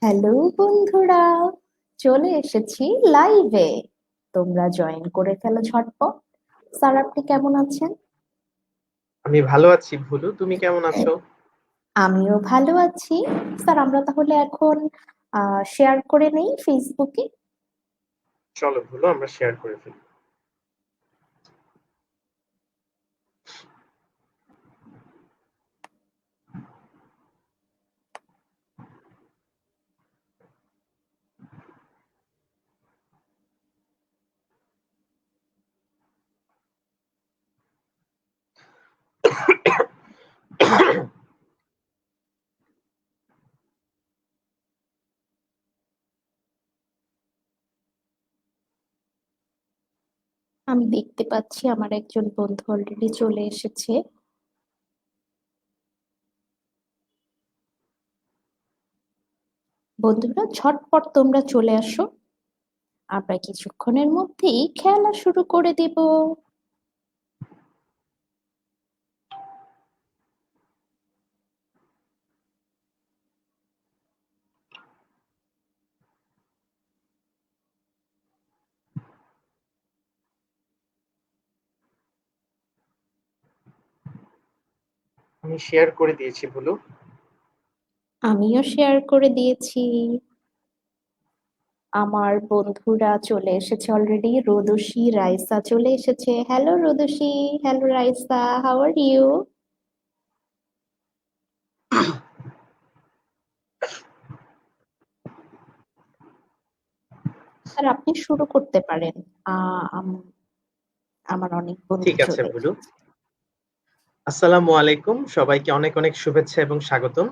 Hello বন্ধুরা, চলে এসেছি লাইভে। তোমরা জয়েন করে ফেলো ঝটপট। স্যার, আপনি কেমন আছেন? আমি ভালো আছি ভুলু, তুমি কেমন আছো? আমিও ভালো আছি। স্যার, আমরা তাহলে এখন শেয়ার করে নেই ফেসবুকে। চলো ভুলু, আমরা শেয়ার করে ফেলি। আমি দেখতে পাচ্ছি আমার একজন বন্ধু অলরেডি চলে এসেছে। বন্ধুরা, ঝটপট তোমরা চলে আসো। আমরা কিছুক্ষণের মধ্যেই খেলা শুরু করে দিব। আমি শেয়ার করে দিয়েছি ভুলু। আমিও শেয়ার করে দিয়েছি। আমার বন্ধুরা চলে এসেছে অলরেডি। রোদসী, রাইসা চলে এসেছে। Hello Rodoshi, hello Raisa, how are you? Sir, আপনি শুরু করতে পারেন। আমার অনেক বন্ধু ঠিক আছে চলে ভুলু। এসেছে। আসসালামু আলাইকুম, সবাইকে অনেক অনেক শুভেচ্ছা এবং স্বাগতম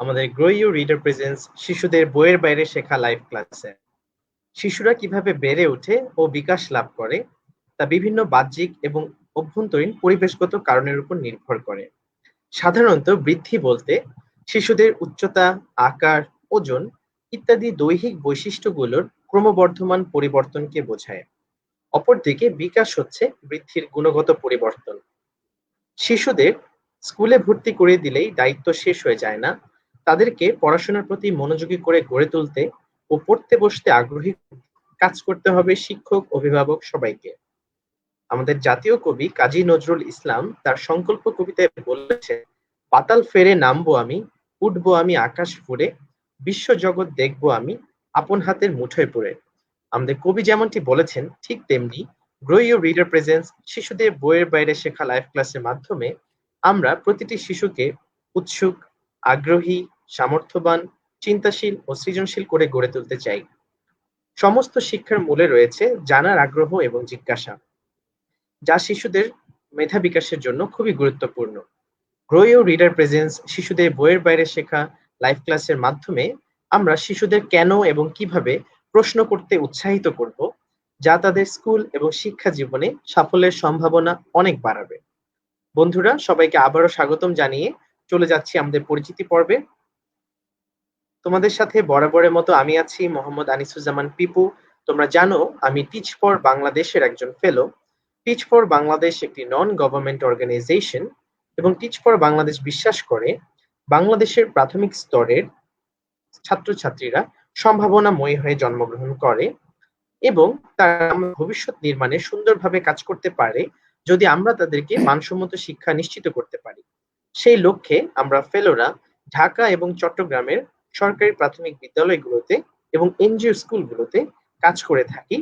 আমাদের গ্রো ইউ রিডার প্রেজেন্স শিশুদের বইয়ের বাইরে শেখা লাইভ ক্লাসে। শিশুরা কিভাবে বেড়ে ওঠে ও বিকাশ লাভ করে তা বিভিন্ন বাহ্যিক এবং অভ্যন্তরীণ পরিবেশগত কারণের উপর নির্ভর করে। সাধারণত বৃদ্ধি বলতে শিশুদের উচ্চতা, আকার, ওজন ইত্যাদি দৈহিক বৈশিষ্ট্যগুলোর ক্রমবর্ধমান পরিবর্তনকে বোঝায়। অপরদিকে বিকাশ হচ্ছে বৃদ্ধির গুণগত পরিবর্তন। শিশুদের স্কুলে ভর্তি করে দিলেই দায়িত্ব শেষ হয়ে যায় না। তাদেরকে পড়াশোনার প্রতি মনোযোগী করে গড়ে তুলতে ও পড়তে বসতে আগ্রহী কাজ করতে হবে শিক্ষক, অভিভাবক সবাইকে। আমাদের জাতীয় কবি কাজী নজরুল ইসলাম তার সংকল্প কবিতায় বলেছেন, পাতাল ফেরে নামবো আমি, উঠবো আমি আকাশ ফুঁড়ে, বিশ্বজগৎ দেখবো আমি আপন হাতের মুঠোয় পড়ে। আমাদের কবি যেমনটি বলেছেন ঠিক তেমনি গ্রো ইউর রিডার প্রেজেন্স শিশুদের বইয়ের বাইরে শেখা লাইভ ক্লাসের মাধ্যমে আমরা প্রতিটি শিশুকে উৎসুক, আগ্রহী, সামর্থ্যবান, চিন্তাশীল ও সৃজনশীল করে গড়ে তুলতে চাই। সমস্ত শিক্ষার মূলে রয়েছে জানার আগ্রহ এবং জিজ্ঞাসা, যা শিশুদের মেধা বিকাশের জন্য খুবই গুরুত্বপূর্ণ। গ্রো ইউর রিডার প্রেজেন্স শিশুদের বইয়ের বাইরে শেখা লাইভ ক্লাসের মাধ্যমে আমরা শিশুদের কেন এবং কিভাবে প্রশ্ন করতে উৎসাহিত করব, যা তাদের স্কুল এবং শিক্ষা জীবনে সাফল্যের সম্ভাবনা অনেক বাড়াবে। বন্ধুরা, সবাইকে আবারও স্বাগতম জানিয়ে চলে যাচ্ছি আমাদের পরিচিতি পর্বে। তোমাদের সাথে বরাবরের মতো আমি আছি মোহাম্মদ আনিসুজ্জামান পিপু। তোমরা জানো আমি টিচ ফর বাংলাদেশের একজন ফেলো। টিচ ফর বাংলাদেশ একটি নন গভর্নমেন্ট অর্গানাইজেশন এবং টিচ ফর বাংলাদেশ বিশ্বাস করে বাংলাদেশের প্রাথমিক স্তরের ছাত্রছাত্রীরা সম্ভাবনাময়ী হয়ে জন্মগ্রহণ করে এবং তারা ভবিষ্যৎ নির্মাণে সুন্দরভাবে কাজ করতে পারে যদি আমরা তাদেরকে মানসম্মত শিক্ষা নিশ্চিত করতে পারি। সেই লক্ষ্যে আমরা ফেলোরা ঢাকা এবং চট্টগ্রামের সরকারি প্রাথমিক বিদ্যালয়গুলোতে এবং এনজিও স্কুলগুলোতে কাজ করে থাকি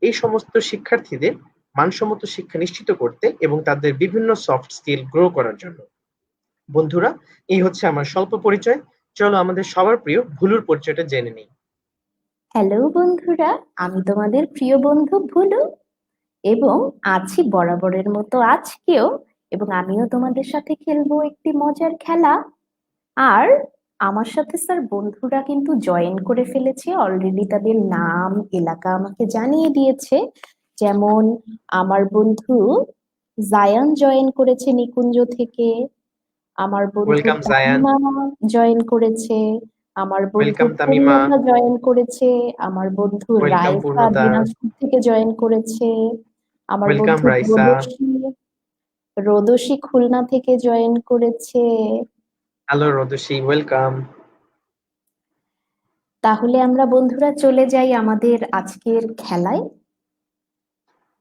এই সমস্ত শিক্ষার্থীদের মানসম্মত শিক্ষা নিশ্চিত করতে এবং তাদের বিভিন্ন সফট স্কিল গ্রো করার জন্য। বন্ধুরা, এই হচ্ছে আমার স্বল্প পরিচয়। চলো আমাদের সবার প্রিয় ভুলুর পরিচয়টা জেনে নিই। হ্যালো বন্ধুরা, আমি তোমাদের প্রিয় বন্ধু ভুলু, এবং আছি বরাবরের মতো আজকেও। এবং আমিও তোমাদের সাথে খেলবো একটি মজার খেলা। আর আমার সাথে স্যার বন্ধুরা কিন্তু জয়েন করে ফেলেছে অলরেডি। তাদের নাম, এলাকা আমাকে জানিয়ে দিয়েছে। যেমন আমার বন্ধু জায়ান জয়েন করেছে নিকুঞ্জ থেকে। আমার বন্ধু ওয়েলকাম জায়ান। তামিমা জয়েন করেছে। আমার বন্ধু ওয়েলকাম তামিমা। পূর্ণতা জয়েন করেছে। আমার বন্ধু ওয়েলকাম রাইসা পূর্ণতা। দিনাজপুর থেকে জয়েন করেছে। আমার ওয়েলকাম বন্ধু রাইসা। রোদসী, রোদসী খুলনা থেকে জয়েন করেছে। Hello রোদসী, welcome. তাহলে আমরা বন্ধুরা চলে যাই আমাদের আজকের খেলায়।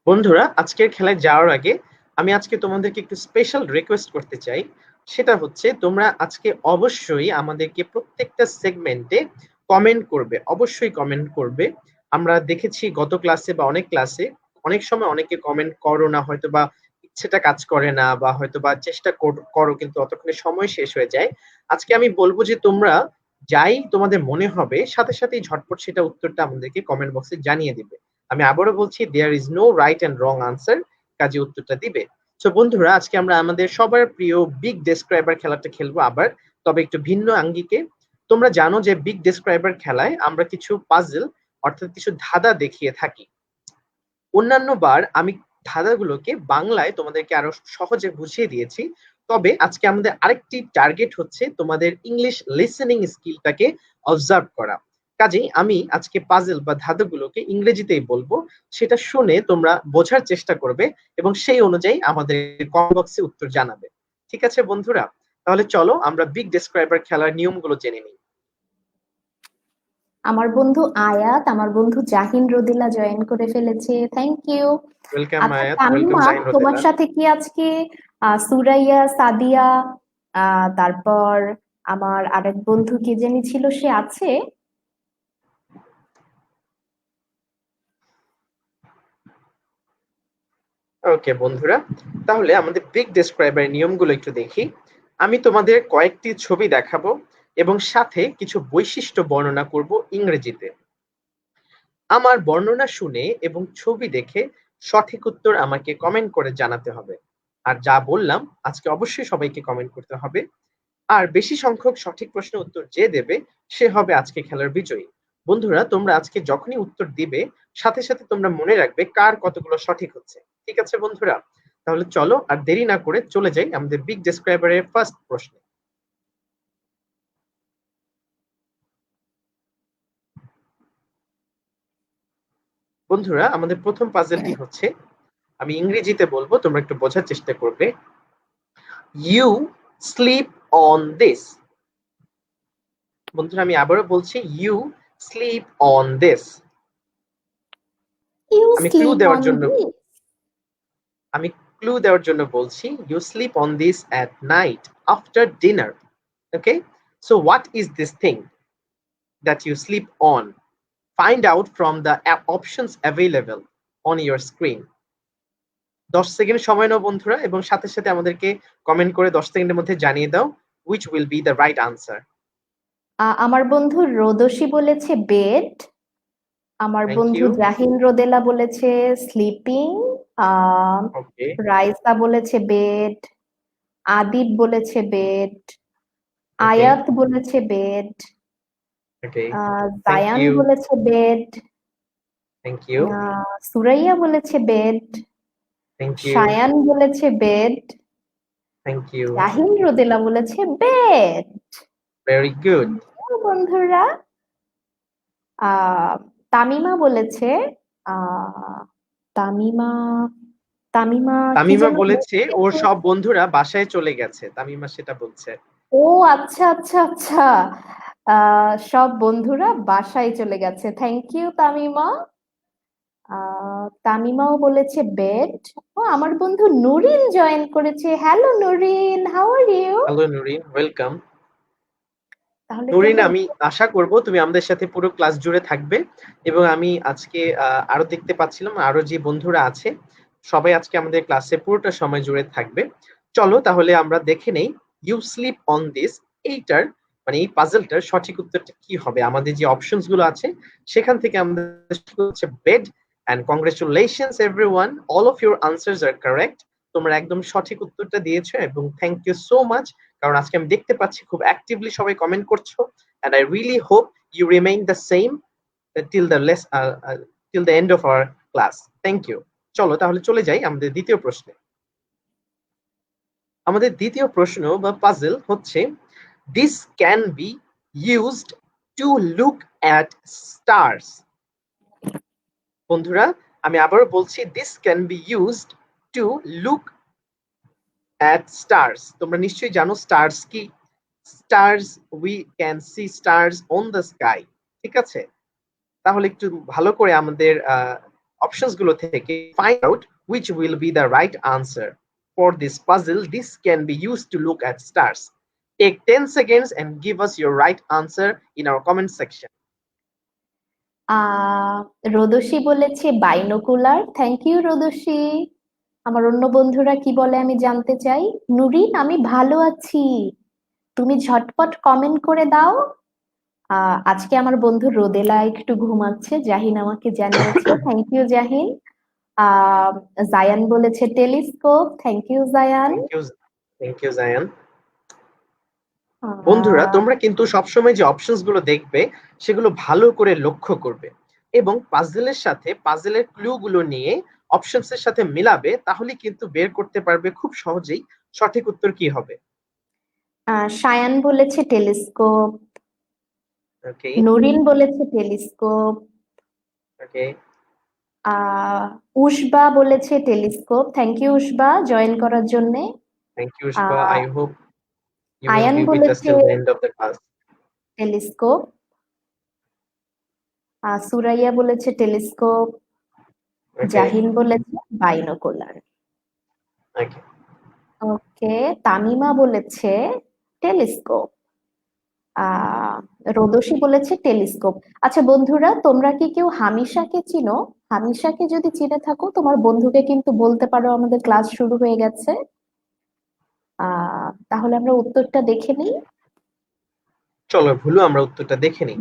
বন্ধুরা, আজকের খেলায় যাওয়ার আগে আমি আজকে তোমাদেরকে একটু স্পেশাল রিকোয়েস্ট করতে চাই। সেটা হচ্ছে তোমরা আজকে অবশ্যই আমাদেরকে প্রত্যেকটা সেগমেন্টে কমেন্ট করবে, অবশ্যই কমেন্ট করবে। আমরা দেখেছি গত ক্লাসে বা অনেক ক্লাসে অনেক সময় অনেকে কমেন্ট করো না, হয়তো বা ইচ্ছেটা কাজ করে না, বা হয়তো বা চেষ্টা করো কিন্তু অতক্ষণে সময় শেষ হয়ে যায়। আজকে আমি বলবো যে তোমরা যাই তোমাদের মনে হবে সাথে সাথেই ঝটপট সেটা উত্তরটা আমাদেরকে কমেন্ট বক্সে জানিয়ে দিবে। আমি আবারও বলছি, there is no right and wrong answer, কাজে উত্তরটা দিবে। তো বন্ধুরা, আজকে আমরা আমাদের সবার প্রিয় বিগ ডেসক্রাইবার খেলাটা খেলবো আবার, তবে একটু ভিন্ন আঙ্গিকে। তোমরা জানো যে বিগ ডেসক্রাইবার খেলায় আমরা কিছু পাজল অর্থাৎ কিছু ধাঁধা দেখিয়ে থাকি। অন্যান্য বার আমি ধাঁধাগুলোকে বাংলায় তোমাদেরকে আরো সহজে বুঝিয়ে দিয়েছি, তবে আজকে আমাদের আরেকটি টার্গেট হচ্ছে তোমাদের ইংলিশ লিসেনিং স্কিলটাকে অবজার্ভ করা। কাজেই আমি আজকে পাজল বা ধাঁধাগুলোকে ইংরেজিতেই বলবো, সেটা শুনে তোমরা বোঝার চেষ্টা করবে এবং সেই অনুযায়ী আমাদের কমেন্ট বক্সে উত্তর জানাবে। ঠিক আছে বন্ধুরা, তাহলে চলো আমরা বিগ ডেসক্রাইবার খেলার নিয়মগুলো জেনে নিই। আমার বন্ধু আয়াত, আমার বন্ধু জাহিন রোদেলা জয়েন করে ফেলেছে, থ্যাংক ইউ। ওয়েলকাম আচ্ছা আয়াত, ওয়েলকাম তামিমা, জাহিন তোমার রোদেলা। সাথে কি আজকে সুরাইয়া, সাদিয়া, তারপর আমার আরেক বন্ধু কে জানি ছিল, সে আছে? ওকে বন্ধুরা, তাহলে আমাদের বিগ ডেসক্রাইবার নিয়মগুলো একটু দেখি। আমি তোমাদের কয়েকটি ছবি দেখাবো এবং সাথে কিছু বৈশিষ্ট্য বর্ণনা করব ইংরেজিতে। আমার বর্ণনা শুনে এবং ছবি দেখে সঠিক উত্তর আমাকে কমেন্ট করে জানাতে হবে। আর যা বললাম আজকে অবশ্যই সবাইকে কমেন্ট করতে হবে। আর বেশি সংখ্যক সঠিক প্রশ্নের উত্তর যে দেবে সে হবে আজকে খেলার বিজয়ী। বন্ধুরা, তোমরা আজকে যখনই উত্তর দিবে সাথে সাথে তোমরা মনে রাখবে কার কতগুলো সঠিক হচ্ছে। ঠিক আছে বন্ধুরা, তাহলে চলো আর দেরি না করে চলে যাই আমাদের বিগ ডেসক্রাইবারের ফার্স্ট প্রশ্নে। বন্ধুরা, আমাদের প্রথম পাজলটি হচ্ছে, আমি ইংরেজিতে বলবো, তোমরা একটু বোঝার চেষ্টা করবে। You sleep on this. বন্ধুরা, আমি আবারও বলছি, you sleep on this. You আমি ক্লু স্লিপ দেওয়ার অন জন্য দিস। আমি ক্লু দেওয়ার জন্য বলছি, you sleep on this at night after dinner. Okay, so what is this thing that you sleep on? Find out from the options available on your screen. 10 second সময় নাও বন্ধুরা, এবং সাথে সাথে আমাদেরকে কমেন্ট করে 10 সেকেন্ডের মধ্যে জানিয়ে দাও which will be the right answer. আমার বন্ধু রোদসী বলেছে বেড, আমার Thank বন্ধু you. জাহিন রোদেলা বলেছে স্লিপিং, আহ Okay. রাইসা বলেছে বেড, আদিব বলেছে বেড, Okay. আয়াত বলেছে bed, Okay. Thank Zayan you. বলেছে বেড, Thank you. সুরাইয়া বলেছে বেড, Thank you. সায়ান বলেছে বেড, Thank you. জাহিন রোদেলা বলেছে বেড। Very good. বন্ধুরা, আহ তামিমা বলেছে, আহ তামিমা তামিমা কি তামিমা যেন বলেছে ওর বলেছে? সব বন্ধুরা বাসায় চলে গেছে, তামিমা সেটা বলছে। ও আচ্ছা আচ্ছা আচ্ছা, সব বন্ধুরা বাসায় চলে গেছে, থ্যাংক ইউ তামিমা। তামিমাও বলেছে বেড। ও, আমার বন্ধু নুরিন জয়েন করেছে, hello Nurin, how are you? Hello Nurin, welcome. তাহলে কি নুরিন, আমরা আমি আশা করব তুমি আমাদের সাথে পুরো ক্লাস জুড়ে থাকবে, এবং আমি আজকে আরো দেখতে পাচ্ছিলাম আরো যে বন্ধুরা আছে সবাই আজকে আমাদের ক্লাসে পুরোটা সময় জুড়ে থাকবে। চলো তাহলে আমরা দেখে নেই ইউ স্লিপ অন দিস এইটার মানে এই পাজলটার সঠিক উত্তরটা কি হবে। আমাদের যে অপশনস গুলো আছে সেখান থেকে আমাদের হচ্ছে bed. And congratulations everyone, all of your answers are correct. তোমরা একদম সঠিক উত্তরটা দিয়েছো এবং থ্যাংক ইউ সো মাচ, কারণ আজকে আমি দেখতে পাচ্ছি খুব অ্যাক্টিভলি সবাই কমেন্ট করছো। and I really hope you remain the same till the till the end of our class. Thank you. চলো তাহলে চলে যাই আমাদের দ্বিতীয় প্রশ্নে। আমাদের দ্বিতীয় প্রশ্ন বা পাজল হচ্ছে, this can be used to look at stars. বন্ধুরা, আমি আবারও বলছি, this can be used to look at stars. তোমরা নিশ্চয়ই জানো স্টার্স কি। Stars, we can see stars on the sky. ঠিক আছে? তাহলে একটু ভালো করে আমাদের অপশনস গুলো থেকে find out which will be the right answer for this puzzle. This can be used to look at stars. Take 10 seconds and give us your right answer in our comment section. আহ রোদসী বলেছে binocular. Thank you Rodoshi. আমার অন্য বন্ধুরা কি বলে আমি জানতে চাই। নুরিন, আমি ভালো আছি, তুমি ঝটপট কমেন্ট করে দাও। আজকে আমার বন্ধু রোদেলা একটু ঘুমাচ্ছে, জাহিন আমাকে জানিয়েছে। Thank you Jahin. আহ জায়ান বলেছে telescope. Thank you Zayan. Thank you Zayan. বন্ধুরা, আহ তোমরা কিন্তু সবসময় যে অপশনস গুলো দেখবে সেগুলো ভালো করে লক্ষ্য করবে এবং পাজেলের সাথে পাজেলের ক্লু গুলো নিয়ে অপশনস এর সাথে মিলাবে, তাহলে কিন্তু বের করতে পারবে খুব সহজেই সঠিক উত্তর কি হবে। সায়ান বলেছে টেলিস্কোপ। ওকে, নুরিন বলেছে টেলিস্কোপ। ওকে, উষবা বলেছে telescope. Thank you Ushba join করার জন্য। Thank you Shiba, I hope you will আয়ান বি উইথ আস বলেছে till the end of the class. Telescope. Suraiya বলেছে টেলিস্কোপ। ওকে, জাহিন বলেছে বাইনোকুলার। ওকে, ওকে, তামিমা বলেছে টেলিস্কোপ। আহ রোদসী বলেছে টেলিস্কোপ। আচ্ছা বন্ধুরা, তোমরা কি কেউ হামিশাকে চিনো? হামিশাকে যদি চিনে থাকো তোমার বন্ধুকে কিন্তু বলতে পারো আমাদের ক্লাস শুরু হয়ে গেছে। তাহলে আমরা উত্তরটা দেখে নিই। চলো ভুলু আমরা উত্তরটা দেখে নিই।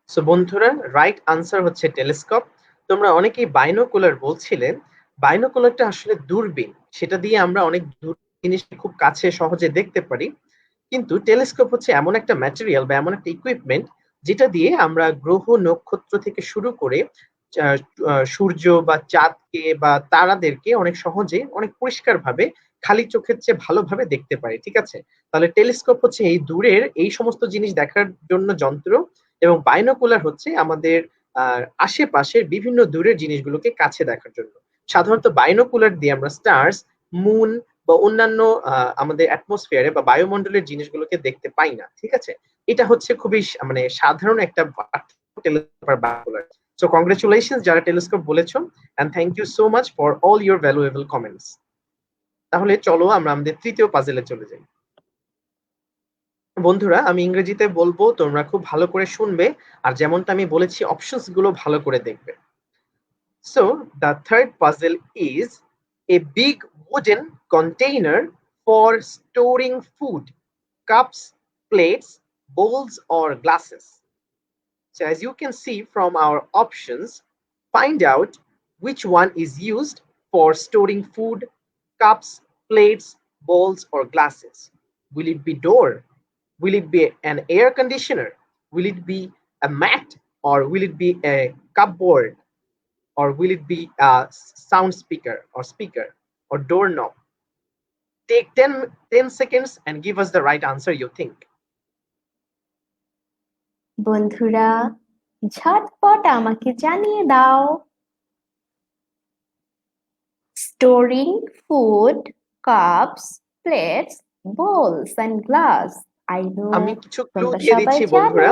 সো বন্ধুরা, রাইট আনসার হচ্ছে টেলিস্কোপ। তোমরা অনেকেই বাইনোকুলার বলছিলেন। বাইনোকুলারটা আসলে দূরবীন, সেটা দিয়ে আমরা অনেক দূর জিনিস খুব কাছে সহজে দেখতে পারি। কিন্তু টেলিস্কোপ হচ্ছে এমন একটা ম্যাটেরিয়াল বা এমন একটা ইকুইপমেন্ট যেটা দিয়ে আমরা গ্রহ নক্ষত্র থেকে শুরু করে সূর্য বা চাঁদকে বা তারাদেরকে অনেক সহজে অনেক পরিষ্কার ভাবে খালি চোখের চেয়ে ভালোভাবে দেখতে পারি, ঠিক আছে? তাহলে টেলিস্কোপ হচ্ছে এই দূরের এই সমস্ত জিনিস দেখার জন্য যন্ত্র, এবং বাইনোকুলার হচ্ছে আমাদের আশেপাশের বিভিন্ন দূরের জিনিসগুলোকে কাছে দেখার জন্য। সাধারণত বাইনোকুলার দিয়ে আমরা স্টার্স, মুন বা অন্যান্য আমাদের অ্যাটমসফিয়ারে বা বায়ুমণ্ডলের জিনিসগুলোকে দেখতে পাই না, ঠিক আছে? এটা হচ্ছে খুবই মানে সাধারণ একটা বাইনোকুলার। সো কংগ্রেচুলেশনস যারা টেলিস্কোপ বলেছো, and thank you so much for all your valuable comments. তাহলে চলো আমরা আমাদের তৃতীয় পাজেলে চলে যাই। বন্ধুরা, আমি ইংরেজিতে বলবো, তোমরা খুব ভালো করে শুনবে আর যেমনটা আমি বলেছি অপশনস গুলো ভালো করে দেখবে। So the third puzzle is a big wooden container for storing food, cups, plates, bowls, or glasses. So as you can see from our options, find out which one is used for storing food, cups, plates, bowls, or glasses. Will it be door? Will it be an air conditioner? Will it be a mat? Or will it be a cupboard? Or will it be a sound speaker or doorknob? Take 10 seconds and give us the right answer you think. বন্ধুরা ঝটপট আমাকে জানিয়ে দাও। Storing food, cups, plates, bowls and glass. I know আমি কিছু clue তোমরা দিয়ে সবাই দিচ্ছি জানো। বন্ধুরা,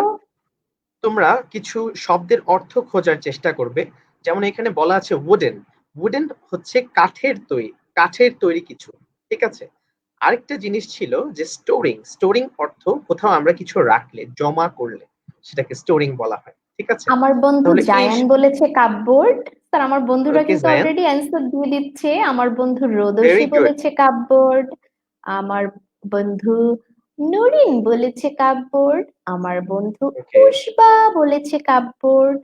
তোমরা কিছু শব্দের অর্থ খোঁজার চেষ্টা করবে। যেমন এখানে বলা আছে উডেন। উডেন হচ্ছে কাঠের তৈরি কিছু, ঠিক আছে? আরেকটা জিনিস ছিল যে স্টোরিং। স্টোরিং অর্থ কোথাও আমরা কিছু রাখলে, জমা করলে সেটাকে স্টোরিং বলা হয়, ঠিক আছে? আমার বন্ধু তাহলে এই জায়ান বলেছে কাপবোর্ড। স্যার আমার বন্ধুরা ওকে কিন্তু জায়ান, অলরেডি অ্যান্সার দিয়ে দিচ্ছে। আমার বন্ধু রোদসী ভেরি গুড। বলেছে কাপবোর্ড। আমার বন্ধু নুরিন বলেছে কাপবোর্ড। আমার বন্ধু ওকে, উষবা বলেছে কাপবোর্ড।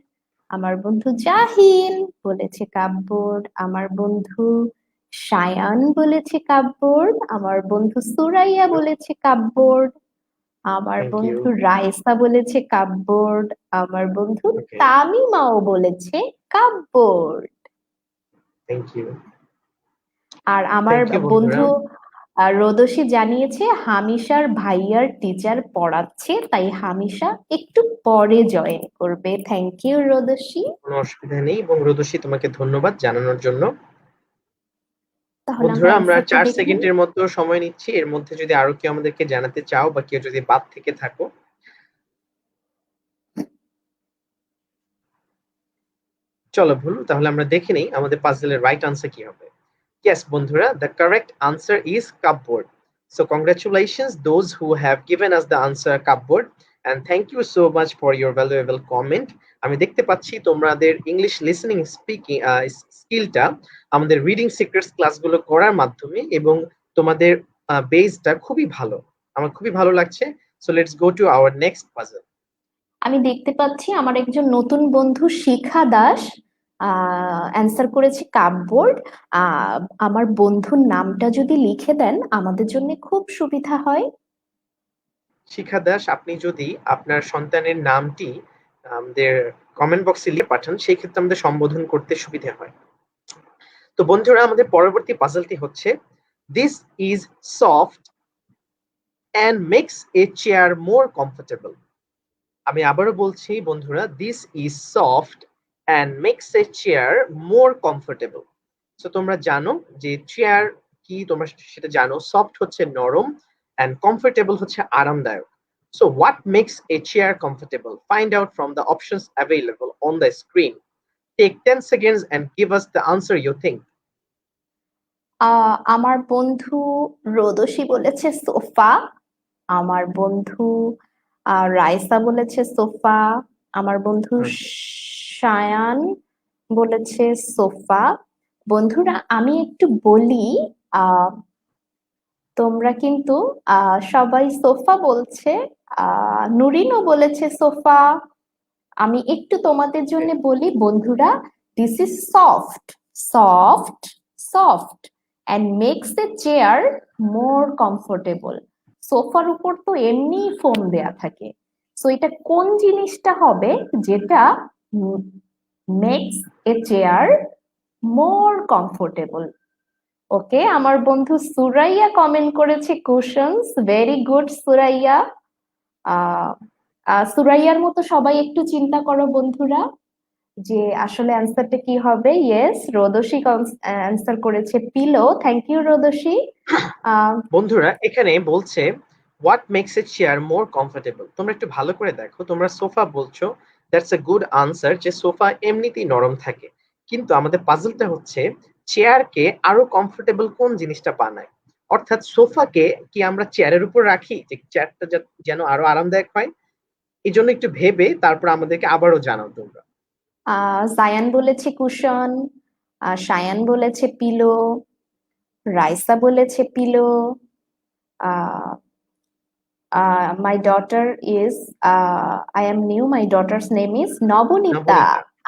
আমার বন্ধু জাহিন বলেছে কাপবোর্ড। আমার বন্ধু সায়ান বলেছে কাপবোর্ড। আমার বন্ধু সুরাইয়া বলেছে কাপবোর্ড। আমার থ্যাংক ইউ। বন্ধু রাইসা বলেছে কাপবোর্ড। আমার বন্ধু ওকে, তামিমাও বলেছে কাপবোর্ড। Thank you. আর আমার থ্যাংক ইউ বন্ধুরা। বন্ধু রোদসী জানিয়েছে হামিশার ভাইয়ার টিচার পড়াচ্ছে, তাই হামিশা একটু পরে জয়েন করবে। Thank you রোদসী। কোনো অসুবিধা নেই এবং রুদসী তোমাকে ধন্যবাদ জানানোর জন্য। তাহলে আমরা বন্ধুরা আমরা অ্যান্সারটা 4 দেখে নিই। সেকেন্ডের মতো সময় নিচ্ছি। এর মধ্যে যদি আরো কেউ আমাদেরকে জানাতে চাও বা কেউ যদি বাদ থেকে থাকো। চলো ভুল, তাহলে আমরা দেখে নেই আমাদের পাজলের রাইট আনসার কি হবে। Yes, বন্ধুরা, the correct answer is cupboard. So congratulations those who have given us the answer cupboard, and thank you so much for your valuable comment. আমি দেখতে পাচ্ছি তোমাদের ইংলিশ লিসেনিং স্পিকিং স্কিলটা আমাদের রিডিং সিক্রেটস ক্লাসগুলো করার মাধ্যমে এবং তোমাদের বেসটা খুবই ভালো। আমার খুবই ভালো লাগছে। So let's go to our next puzzle. আমি দেখতে পাচ্ছি আমার একজন নতুন বন্ধু শিখা দাস অ্যান্সার করেছে কাপবোর্ড। আমার বন্ধুর নামটা যদি লিখে দেন আমাদের জন্য খুব সুবিধা হয়। শিখা দাস, আপনি যদি আপনার সন্তানের নামটি আমাদের কমেন্ট বক্সে লিখে পাঠান সেই ক্ষেত্রে আমাদের সম্বোধন করতে সুবিধা হয়। তো বন্ধুরা আমাদের পরবর্তী পাজলটি হচ্ছে this is soft and makes a chair more comfortable. আমি আবারও বলছি বন্ধুরা, this is soft and makes a chair more comfortable. তো তোমরা জানো যে চেয়ার কি, তোমরা সেটা জানো। সফট হচ্ছে নরম অ্যান্ড কমফোর্টেবল হচ্ছে আরামদায়ক। So what makes a chair comfortable? Find out from the options available on the screen. Take 10 seconds and give us the answer you think. আমার বন্ধু রোদসী বলেছে সোফা, আমার বন্ধু রাইসা বলেছে সোফা, আমার বন্ধু সায়ান বলেছে সোফা। বন্ধুরা আমি একটু বলি, আহ তোমরা কিন্তু সবাই সোফা বলছে, নুরিনও বলেছে সোফা। আমি একটু তোমাদের জন্য বলি বন্ধুরা, this is soft, soft, soft and makes a chair more comfortable. সোফার উপর তো এমনি ফোম দেয়া থাকে, সো এটা কোন জিনিসটা হবে যেটা makes a chair more comfortable? Okay, আমার বন্ধু সুরাইয়া কমেন্ট করেছে কুশনস। Very good Suraiya. সুরাইয়ার মতো সবাই একটু চিন্তা করো বন্ধুরা যে আসলে অ্যান্সারটা কি হবে। ইয়েস, রোদসী অ্যান্সার করেছে পিলো। Thank you Rodoshi. বন্ধুরা এখানে বলছে what makes a chair more comfortable. তোমরা একটু ভালো করে দেখো, তোমরা সোফা বলছো, দ্যাটস এ গুড আনসার যে সোফা এমনিতেই নরম থাকে, কিন্তু আমাদের পাজলটা হচ্ছে চেয়ারকে আরো কমফোর্টেবল কোন জিনিসটা বানায়। অর্থাৎ সোফাকে কি আমরা চেয়ারের উপর রাখি যে চেয়ারটা যেন আরো আরামদায়ক হয়? এই জন্য একটু ভেবে তারপর আমাদেরকে আবারও জানাও তোমরা। জায়ান বলেছে কুশন, সায়ান বলেছে পিলো, রাইসা বলেছে pillow, my daughter is, I am new, my daughters name is Nabanita. Nabanita,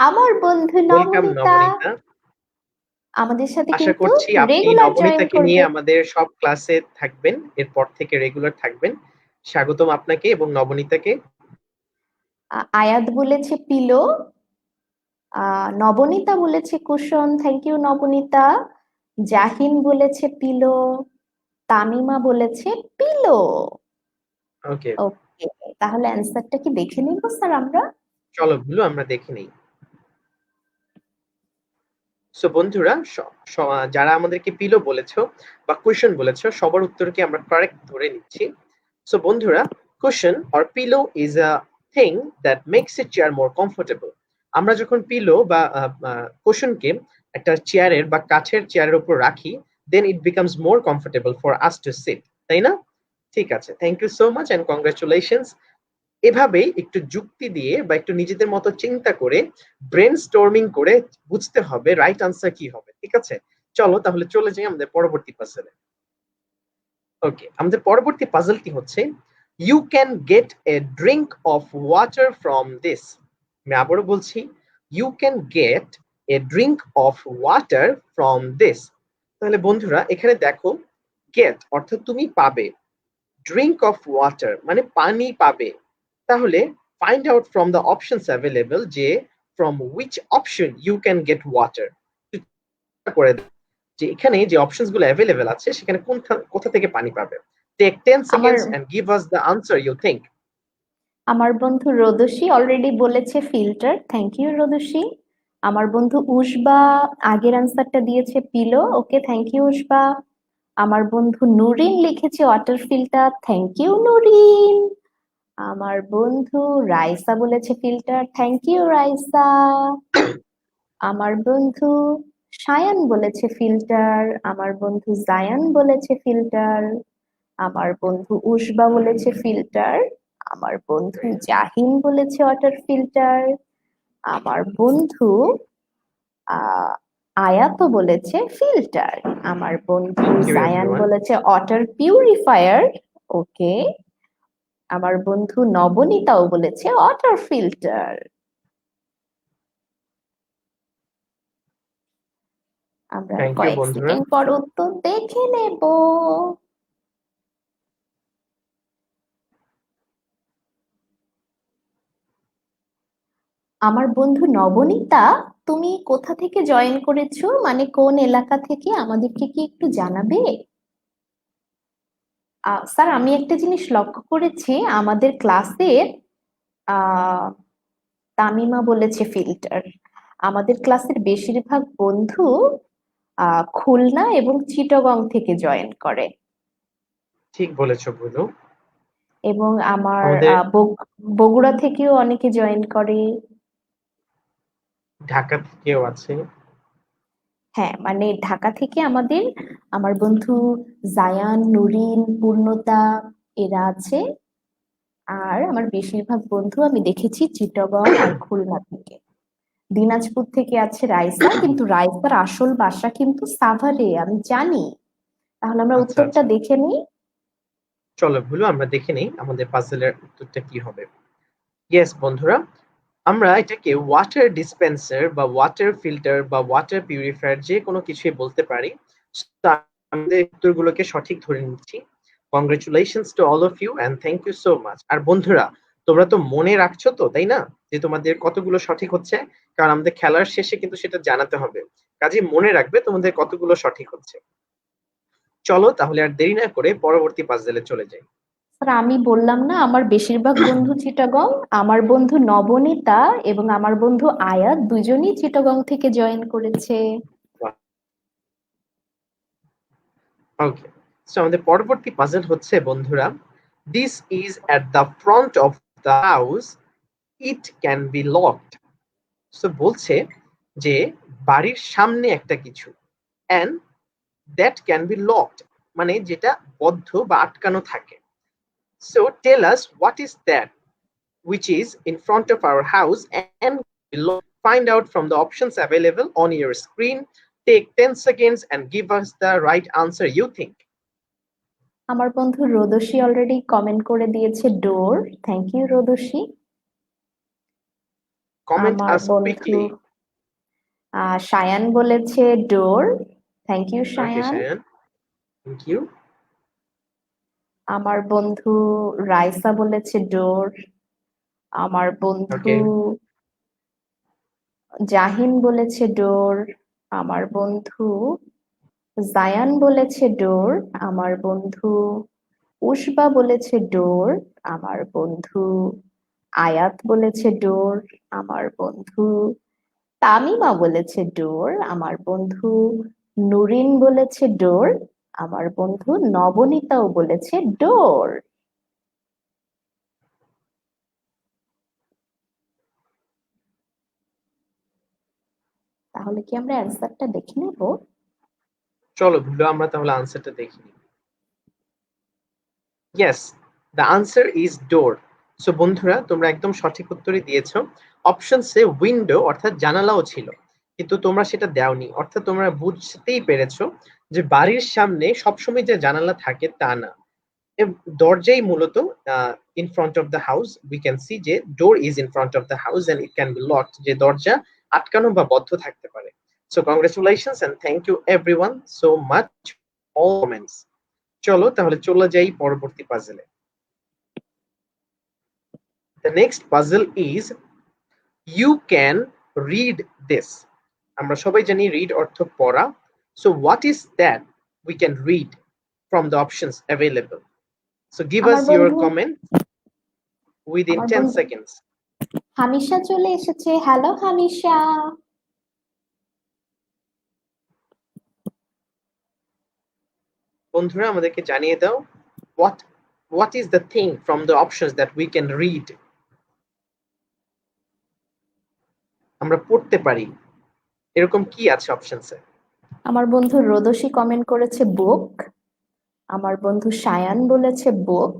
আমার বন্ধু ওয়েলকাম নবনীতা নবনীতা। আমাদের সাথে আশা কিন্তু করছি আপনি রেগুলার জয়েন নবনীতাকে নিয়ে করবে। আমাদের সব ক্লাসে থাকবেন, এরপর থেকে রেগুলার থাকবেন। স্বাগতম আপনাকে এবং নবনীতাকে। আয়াত বলেছে পিলো, নবনীতা বলেছে cushion. Thank you Nabanita. Jahin বলেছে পিলো, তামিমা বলেছে পিলো। ওকে, ওকে, তাহলে অ্যান্সারটা কি দেখে নিব স্যার আমরা? চলো গুলো আমরা দেখে নেই। সো বন্ধুরা যারা আমাদেরকে পিলো বলেছো বা কোয়েশ্চেন বলেছো সবার উত্তরকে আমরা কারেক্ট ধরে নিচ্ছি। সো বন্ধুরা, cushion or pillow is a thing that makes a chair more comfortable. আমরা যখন পিলো বা কুশনকে একটা চেয়ারের বা কাঠের চেয়ারের উপর রাখি, then it becomes more comfortable for us to sit, তাই না? ঠিক আছে, thank you so much and congratulations. এভাবেই একটু যুক্তি দিয়ে বা একটু নিজেদের মতো চিন্তা করে ব্রেন স্টর্মিং করে বুঝতে হবে রাইট আনসার কি হবে। ঠিক আছে, চলো তাহলে চলে যাই আমাদের পরবর্তী পাজলে। ওকে, আমাদের পরবর্তী পাজলটি হচ্ছে you can get a drink of water from this. আমি আবারও বলছি, you can get a drink of water from this. তাহলে বন্ধুরা এখানে দেখো, গেট অর্থাৎ তুমি পাবে, ড্রিঙ্ক অফ ওয়াটার মানে পানি পাবে। তাহলে find out from the options available যে from which option you can get water. করে যে এখানে যে অপশনস গুলো অ্যাভেলেবল আছে সেখানে কোথা থেকে পানি পাবে। টেক 10 আমার seconds and give us the answer you think. আমার বন্ধু রোদসী অলরেডি বলেছে ফিল্টার। Thank you Rodoshi. আমার বন্ধু উষবা আগের আনসারটা দিয়েছে pillow. Okay, thank you Ushba. আমার বন্ধু নুরিন লিখেছে water filter, thank you Nurin. আমার বন্ধু রাইসা বলেছে ফিল্টার, থ্যাংক ইউ রাইসা। আমার বন্ধু সায়ান বলেছে ফিল্টার, আমার বন্ধু জায়ান বলেছে ফিল্টার, আমার বন্ধু উষবা বলেছে ফিল্টার, আমার বন্ধু জাহিন বলেছে ওয়াটার ফিল্টার, আমার বন্ধু আহ আয়াত বলেছে ফিল্টার, আমার বন্ধু থ্যাংক ইউ জায়ান এভরিওয়ান। বলেছে ওয়াটার পিউরিফায়ার। ওকে, আমার বন্ধু নবনীতাও বলেছে ওয়াটার ফিল্টার। আমরা থ্যাংক ইউ কয়েক বন্ধুরা। সেকেন্ড পর উত্তর দেখে নেব। আমার বন্ধু নবনীতা, তুমি কোথা থেকে জয়েন করেছো, মানে কোন এলাকা থেকে, আমাদেরকে কি একটু জানাবে? স্যার, আমি একটা জিনিস লক্ষ্য করেছি আমাদের ক্লাসের আহ তামিমা বলেছে ফিল্টার। আমাদের ক্লাসের বেশিরভাগ বন্ধু খুলনা এবং চিটাগং থেকে জয়েন করে, ঠিক বলেছো বুলু। এবং আমার আমাদের বগুড়া থেকেও অনেকে জয়েন করে। ঢাকা থেকেও আছে। হ্যাঁ, মানে ঢাকা থেকে আমার বন্ধু জায়ান, নুরিন, পূর্ণতা এরা আছে। আর আমার বেশিরভাগ বন্ধু আমি দেখেছি চিটাগং আর খুলনা থেকে। দিনাজপুর থেকে আছে রাইসা, কিন্তু রাইসার আসল বাসা কিন্তু সাভারে, আমি জানি। তাহলে আমরা আচ্ছা উত্তরটা আচ্ছা, দেখে নিই। চলো ভুলু আমরা দেখে নেই আমাদের পাজেলের উত্তরটা কি হবে। ইয়েস বন্ধুরা, আমরা এটাকে ওয়াটার ডিসপেন্সার বা ওয়াটার ফিল্টার বা ওয়াটার পিউরিফায়ার যে কোনো কিছুই বলতে পারি। তো আমাদের উত্তরগুলোকে সঠিক ধরে নিচ্ছি। Congratulations to all of you and thank you so much. আর বন্ধুরা, তোমরা তো মনে রাখছো তো, তাই না, যে তোমাদের কতগুলো সঠিক হচ্ছে? কারণ আমাদের খেলার শেষে কিন্তু সেটা জানাতে হবে। কাজে মনে রাখবে তোমাদের কতগুলো সঠিক হচ্ছে। চলো তাহলে আর দেরি না করে পরবর্তী পাজেলে চলে যাই। স্যার, আমি বললাম না আমার বেশিরভাগ বন্ধু চিটাগং? আমার বন্ধু নবনীতা এবং আমার বন্ধু আয়াত দুজনই চিটাগং থেকে জয়েন করেছে। ওকে, সো আমাদের পরবর্তী পাজল হচ্ছে বন্ধুরা, this is at the front of the house, it can be locked. So বলছে যে বাড়ির সামনে একটা কিছু, and that can be locked, মানে যেটা বদ্ধ বা আটকানো থাকে। So tell us what is that which is in front of our house and below. Find out from the options available on your screen. Take 10 seconds and give us the right answer you think. আমার বন্ধু Rodoshi already comment করে দিয়েছে door, thank you Rodoshi. Comment আমার us বন্ধু quickly. Sayan বলেছে door, thank you Okay, Sayan. Shayan. Thank you. আমার বন্ধু রাইসা বলেছে ডোর, আমার বন্ধু Okay. জাহিন বলেছে ডোর, আমার বন্ধু জায়ান বলেছে ডোর, আমার বন্ধু উষবা বলেছে ডোর, আমার বন্ধু আয়াত বলেছে ডোর, আমার বন্ধু তামিমা বলেছে ডোর, আমার বন্ধু নুরিন বলেছে ডোর, আমার বন্ধু নবনীতাও বলেছে ডোর। তাহলে কি আমরা অ্যান্সারটা দেখে নেব? চলো ভুলো আমরা তাহলে আনসারটা দেখি। Yes, the answer is door. So বন্ধুরা, তোমরা একদম সঠিক উত্তরই দিয়েছো। অপশনসে উইন্ডো অর্থাৎ জানালাও ছিল, কিন্তু তোমরা সেটা দেওনি, অর্থাৎ তোমরা বুঝতেই পেরেছো যে বাড়ির সামনে সবসময় যে জানালা থাকে তা না। দরজাই মূলত in front of the house, we can see যে door is in front of the house and it can be locked, যে দরজা আটকানো বা বদ্ধ থাকতে পারে। So congratulations and thank you everyone so much all comments. চলো তাহলে চলে যাই পরবর্তী পাজেলে। The next puzzle is you can read this. আমরা সবাই জানি রিড অর্থ পড়া। So what is that we can read from the options available? So give আমার us your বন্ধু comment within আমার 10 বন্ধু seconds. হামিশা চলে এসেছে, হ্যালো হামিশা। বন্ধুরা আমাদেরকে জানিয়ে দাও, what is the thing from the options that we can read? আমরা পড়তে পারি, এরকম কি আছে অপশনসে? আমার বন্ধু রোদসী কমেন্ট করেছে বুক, আমার বন্ধু সায়ান বলেছে বুক,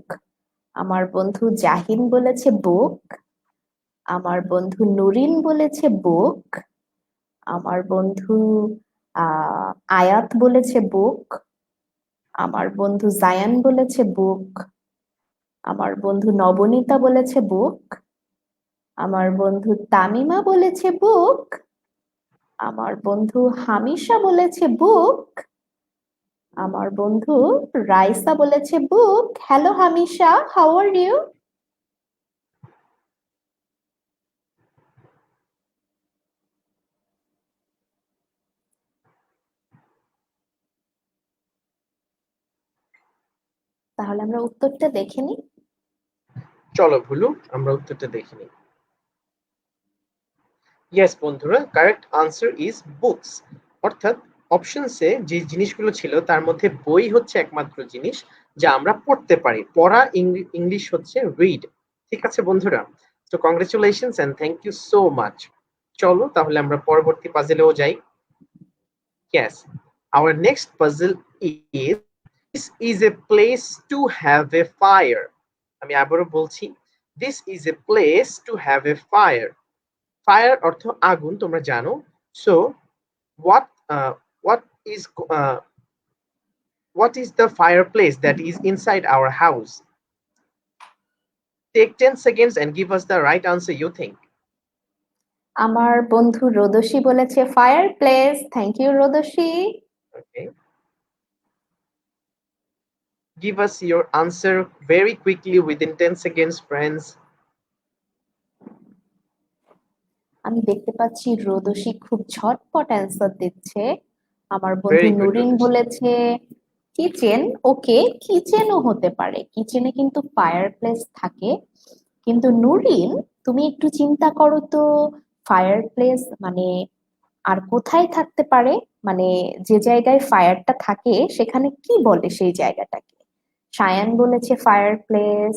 আমার বন্ধু জাহিন বলেছে বুক, আমার বন্ধু নুরিন বলেছে বুক, আমার বন্ধু আয়াত বলেছে বুক, আমার বন্ধু জায়ান বলেছে বুক, আমার বন্ধু নবনীতা বলেছে বুক, আমার বন্ধু তামিমা বলেছে বুক, আমার বন্ধু হামিশা বলেছে বুক, আমার বন্ধু রাইসা বলেছে book. Hello Hamisha, how are you? তাহলে আমরা উত্তরটা দেখে নিই। চলো ভুলু, আমরা উত্তরটা দেখে নিই। ইয়েস বন্ধুরা, কারেক্ট আনসার ইজ বুকস। অর্থাৎ অপশনসে যে জিনিসগুলো ছিল তার মধ্যে বই হচ্ছে একমাত্র জিনিস যা আমরা পড়তে পারি। পড়া ইংলিশ হচ্ছে রিড। ঠিক আছে বন্ধুরা, তো congratulations and thank you so much. চলো তাহলে আমরা পরবর্তী পাজেলেও যাই। Yes, our next puzzle is this is a place to have a fire. আমি আবারও বলছি, this is a place to have a fire. Fire অর্থ আগুন, তোমরা জানো। So what uh, what is uh, what is the fireplace that is inside our house? Take 10 seconds and give us the right answer you think. আমার বন্ধু রোদসী বলেছে fireplace. Thank you Rodoshi. Okay, give us your answer very quickly within 10 seconds friends. আমি দেখতে পাচ্ছি রোদসী খুব ঝটপট answer দিচ্ছে। আমার বন্ধু Very good নুরিন Rajesh. বলেছে কিচেন। ওকে, কিচেনও হতে পারে, কিচেনে কিন্তু ফায়ার প্লেস থাকে। কিন্তু নুরিন, তুমি একটু চিন্তা করো তো, ফায়ার প্লেস মানে আর কোথায় থাকতে পারে? মানে যে জায়গায় ফায়ারটা থাকে সেখানে কি বলে সেই জায়গাটাকে? সায়ান বলেছে ফায়ার প্লেস,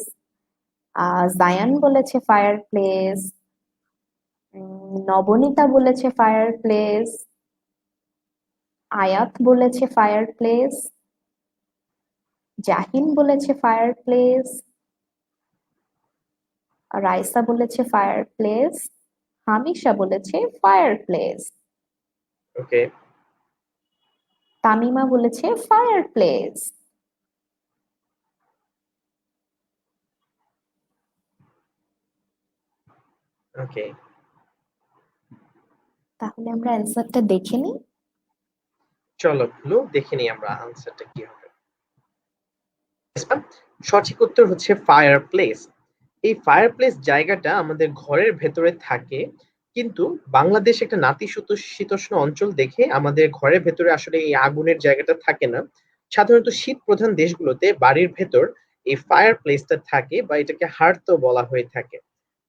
জায়ান বলেছে ফায়ার প্লেস, নবনীতা বলেছে ফায়ার প্লেস, আয়াত বলেছে ফায়ার প্লেস, জাহিন বলেছে ফায়ার প্লেস, রাইসা বলেছে ফায়ার প্লেস, হামিশা বলেছে ফায়ার প্লেস, Okay, তামিমা বলেছে ফায়ার প্লেস। okay. তাহলে আমরা অ্যান্সারটা দেখে নিই। চলো ভুলু, দেখে নিই আমরা আনসারটা কি হবে। সঠিক উত্তর হচ্ছে ফায়ার প্লেস। এই ফায়ার প্লেস জায়গাটা আমাদের ঘরের ভেতরে থাকে, কিন্তু বাংলাদেশ একটা নাতিশীতোষ্ণ অঞ্চল দেখে আমাদের ঘরের ভেতরে আসলে এই আগুনের জায়গাটা থাকে না। সাধারণত শীত প্রধান দেশগুলোতে বাড়ির ভেতর এই ফায়ার প্লেসটা থাকে, বা এটাকে হার্থ বলা হয়ে থাকে।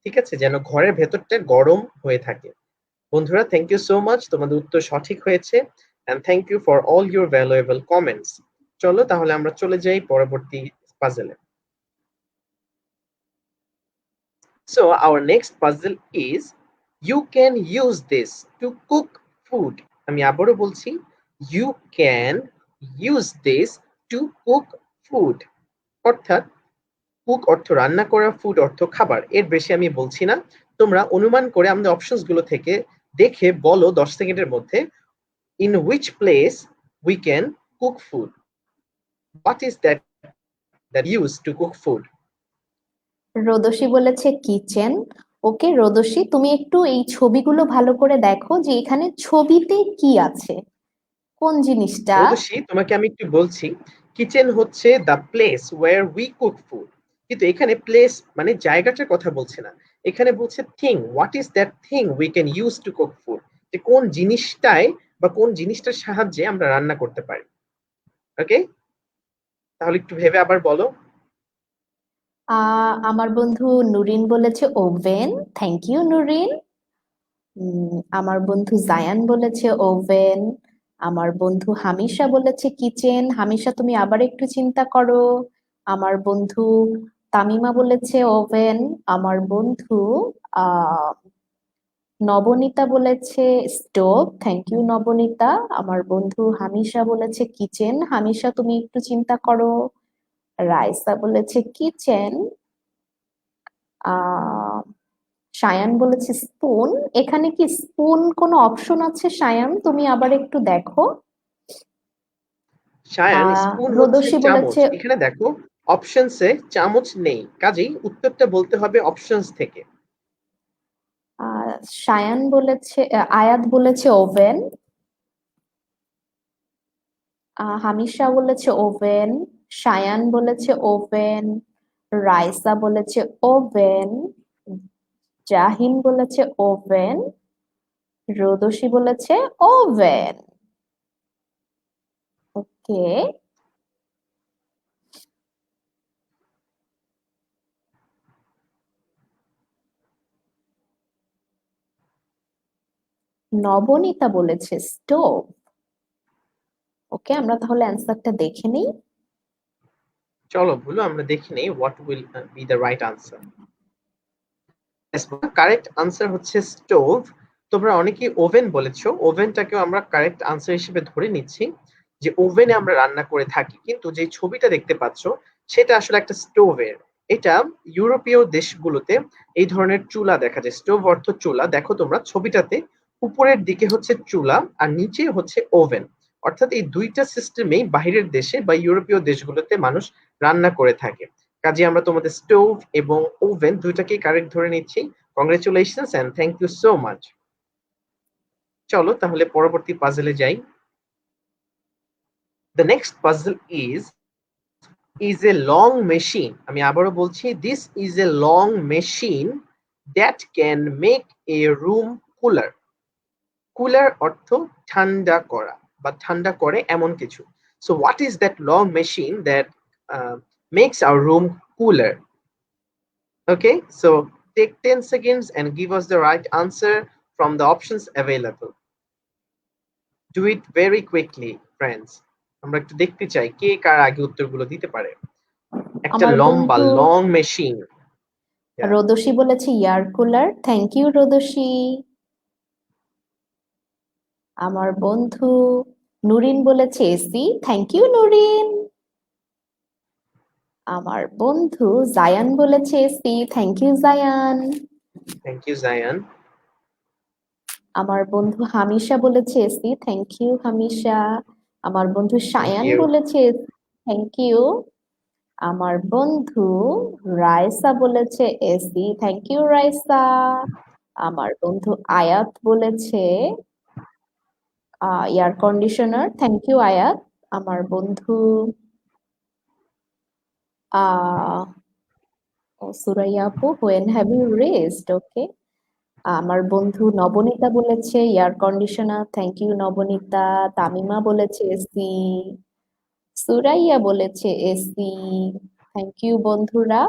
ঠিক আছে, যেন ঘরের ভেতরটা গরম হয়ে থাকে। বন্ধুরা, থ্যাংক ইউ সো মাচ, তোমাদের উত্তর সঠিক হয়েছে, and thank you for all your valuable comments. চলো তাহলে আমরা চলে যাই পরবর্তী পাজেলে। So our next puzzle is you can use this to cook food. আমি আবারও বলছি, you can use this to cook food. অর্থাৎ কুক অর্থ রান্না করা, ফুড অর্থ খাবার। এর বেশি আমি বলছি না, তোমরা অনুমান করে আমাদের অপশনস গুলো থেকে দেখে বলো 10 সেকেন্ডের মধ্যে, in which place we can cook food. What is that used to cook food? রোদসী বলেছে কিচেন। ওকে রোদসী, তুমি একটু এই ছবিগুলো ভালো করে দেখো যে এখানে ছবিতে কি আছে, কোন জিনিসটা। রোদসী, তোমাকে আমি একটু বলছি, কিচেন হচ্ছে the place where we cook food, কিন্তু এখানে প্লেস মানে জায়গাটার কথা বলছে না, এখানে বলছে thing. What is that thing we can use to cook food, যে কোন জিনিসটায় বা কোন জিনিসটার সাহায্যে আমরা রান্না করতে পারি। ওকে, তাহলে একটু ভেবে আবার বলো। আমার বন্ধু নুরিন বলেছে ওভেন। Thank you Nurin. আমার বন্ধু জায়ান বলেছে ওভেন। আমার বন্ধু হামিশা বলেছে কিচেন। হামিশা তুমি আবার একটু চিন্তা করো। আমার বন্ধু তামিমা বলেছে ওভেন। আমার বন্ধু আহ নবনীতা বলেছে স্টোভ। Thank you Nabanita. আমার বন্ধু হামিশা বলেছে কিচেন। হামিশা তুমি একটু চিন্তা করো। রাইসা বলেছে কিচেন। আহ সায়ান বলেছে স্পুন। এখানে কি স্পুন কোনো অপশন আছে সায়ান? তুমি আবার একটু দেখো। সায়ান, স্পুন হচ্ছে রোদসী চামচ। বলেছে এখানে দেখো অপশনসে চামচ নেই, কাজেই উত্তরটা বলতে হবে অপশনস থেকে। আহ সায়ান বলেছে আয়াত বলেছে ওভেন। হামিশা বলেছে ওভেন। সায়ান বলেছে ওভেন। রাইসা বলেছে ওভেন। জাহিন বলেছে ওভেন। রোদসী বলেছে ওভেন। ওকে। নবনীতা বলেছে স্টোভ। ওকে, আমরা তাহলে অ্যান্সারটা দেখে নিই। চলো ভুলু, আমরা দেখি নেই what will be the right answer. Correct answer হচ্ছে স্টোভ। তোমরা অনেকেই ওভেন বলেছো, ওভেনটাকেও আমরা কারেক্ট আনসার হিসেবে ধরে নিচ্ছি যে ওভেনে আমরা রান্না করে থাকি, কিন্তু যে ছবিটা দেখতে পাচ্ছ সেটা আসলে একটা স্টোভের। এটা ইউরোপীয় দেশগুলোতে এই ধরনের চুলা দেখা যায়। স্টোভ অর্থ চুলা। দেখো তোমরা ছবিটাতে উপরের দিকে হচ্ছে চুলা আর নিচে হচ্ছে ওভেন। অর্থাৎ এই দুইটা সিস্টেমেই বাইরের দেশে বা ইউরোপীয় দেশগুলোতে মানুষ রান্না করে থাকে। কাজে আমরা তোমাদের স্টোভ এবং ওভেন দুইটাকেই কারেক্ট ধরে নিচ্ছি। Congratulations and thank you so much. চলো তাহলে পরবর্তী পাজলে যাই। The next puzzle is a long machine. আমি আবারও বলছি, this is a long machine that can make a room cooler. Cooler অর্থ ঠান্ডা করা বা ঠান্ডা করে এমন কিছু। So what is that long machine that makes our room cooler? Okay, so take 10 seconds and give us the right answer from the options available. Do it very quickly, friends. আমরা একটু দেখতে চাই কে কার আগে উত্তরগুলো দিতে পারে। একটা আমার লম্বা বন্ধু লং মেশিন। রোদসী বলেছে air cooler. Thank you Rodoshi. আমার বন্ধু নুরিন বলেছে এসি। Thank you Nurin. আমার বন্ধু জায়ান বলেছে AC. Thank you Zayan. Thank you Zayan. আমার বন্ধু হামিশা বলেছে এসি। Thank you হামিশা। আমার বন্ধু থ্যাংক সায়ান ইউ। বলেছে থ্যাংক ইউ। আমার বন্ধু রাইসা বলেছে এসি। Thank you Raisa. আমার বন্ধু আয়াত বলেছে এয়ার কন্ডিশনার। থ্যাংক ইউ আয়াত। আমার বন্ধু আহ সুরাইয়া আপু when have you rest? Okay. আমার বন্ধু নবনীতা বলেছে air conditioner. Thank you Nabanita. Tamima বলেছে এসি। সুরাইয়া বলেছে এসি। থ্যাংক ইউ বন্ধুরা।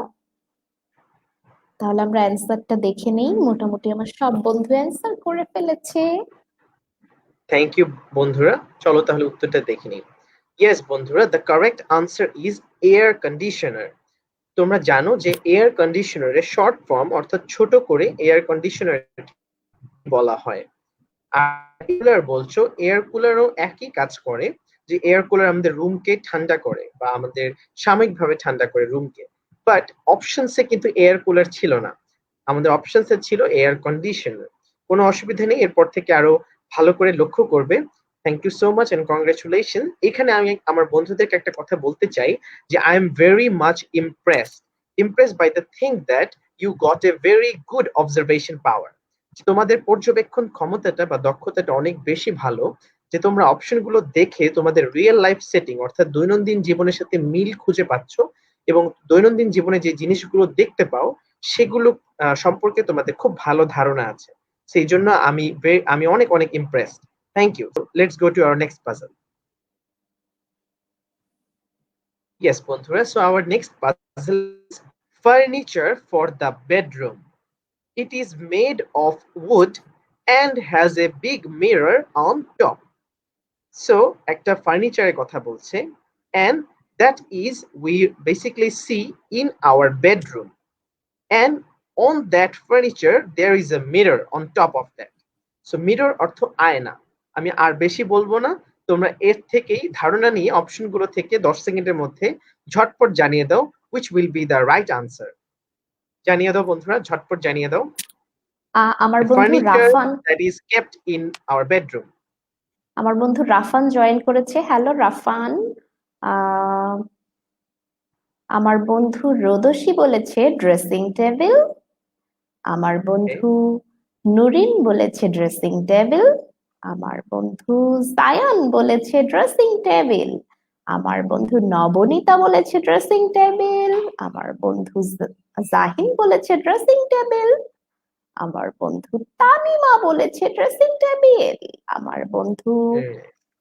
তাহলে আমরা অ্যান্সারটা দেখে নেই। মোটামুটি আমার সব বন্ধু অ্যান্সার করে ফেলেছে। থ্যাংক ইউ বন্ধুরা। চলো তাহলে উত্তরটা দেখে নিই। ইয়েস বন্ধুরা, the correct answer is air conditioner. তোমরা জানো যে এয়ার কন্ডিশনারের শর্ট ফর্ম অর্থাৎ ছোট করে এয়ার কন্ডিশনার বলা হয়। আর কুলার বলছো, এয়ার কুলারও একই কাজ করে। যে এয়ার কুলার আমাদের রুমকে ঠান্ডা করে বা আমাদের সাময়িকভাবে ঠান্ডা করে রুমকে। বাট অপশনসে কিন্তু এয়ার কুলার ছিল না, আমাদের অপশনসে ছিল এয়ার কন্ডিশনার। কোনো অসুবিধা নেই, এরপর থেকে আরো ভালো করে লক্ষ্য করবে। Thank you so much and congratulation. এখানে আমি আমার বন্ধুদেরকে একটা কথা বলতে চাই যে I am very much impressed by the thing that you got a very good observation power. তোমাদের পর্যবেক্ষণ ক্ষমতাটা বা দক্ষতাটা অনেক বেশি ভালো, যে তোমরা অপশনগুলো দেখে তোমাদের রিয়েল লাইফ সেটিং অর্থাৎ দৈনন্দিন জীবনের সাথে মিল খুঁজে পাচ্ছ এবং দৈনন্দিন জীবনে যে জিনিসগুলো দেখতে পাও সেগুলো সম্পর্কে তোমাদের খুব ভালো ধারণা আছে। সেই জন্য আমি অনেক অনেক impressed. Thank you. Let's go to our next puzzle. Yes বন্ধুরা, so our next puzzle is furniture for the bedroom. It is made of wood and has a big mirror on top. So একটা ফার্নিচারের কথা বলছে, and that is we basically see in our bedroom, and on that furniture there is a mirror on top of that. So mirror অর্থ আয়না। আমি আর বেশি বলবো না, তোমরা এর থেকেই ধারণা নিয়ে অপশনগুলো থেকে 10 সেকেন্ডের মধ্যে ঝটপট জানিয়ে দাও which will be the right answer. জানিয়ে দাও বন্ধুরা, ঝটপট জানিয়ে দাও। আমার The বন্ধু furniture Rafan that is kept in our bedroom. আমার বন্ধু রাফান জয়েন করেছে। হ্যালো রাফান। আহ, আমার বন্ধু রোদসী বলেছে ড্রেসিং টেবিল। আমার Okay. বন্ধু নুরিন বলেছে ড্রেসিং টেবিল। আমার বন্ধু সায়ান বলেছে ড্রেসিং টেবিল। আমার বন্ধু নবনীতা বলেছে ড্রেসিং টেবিল। আমার বন্ধু জাহিন বলেছে ড্রেসিং টেবিল। আমার বন্ধু তামিমা বলেছে ড্রেসিং টেবিল। আমার বন্ধু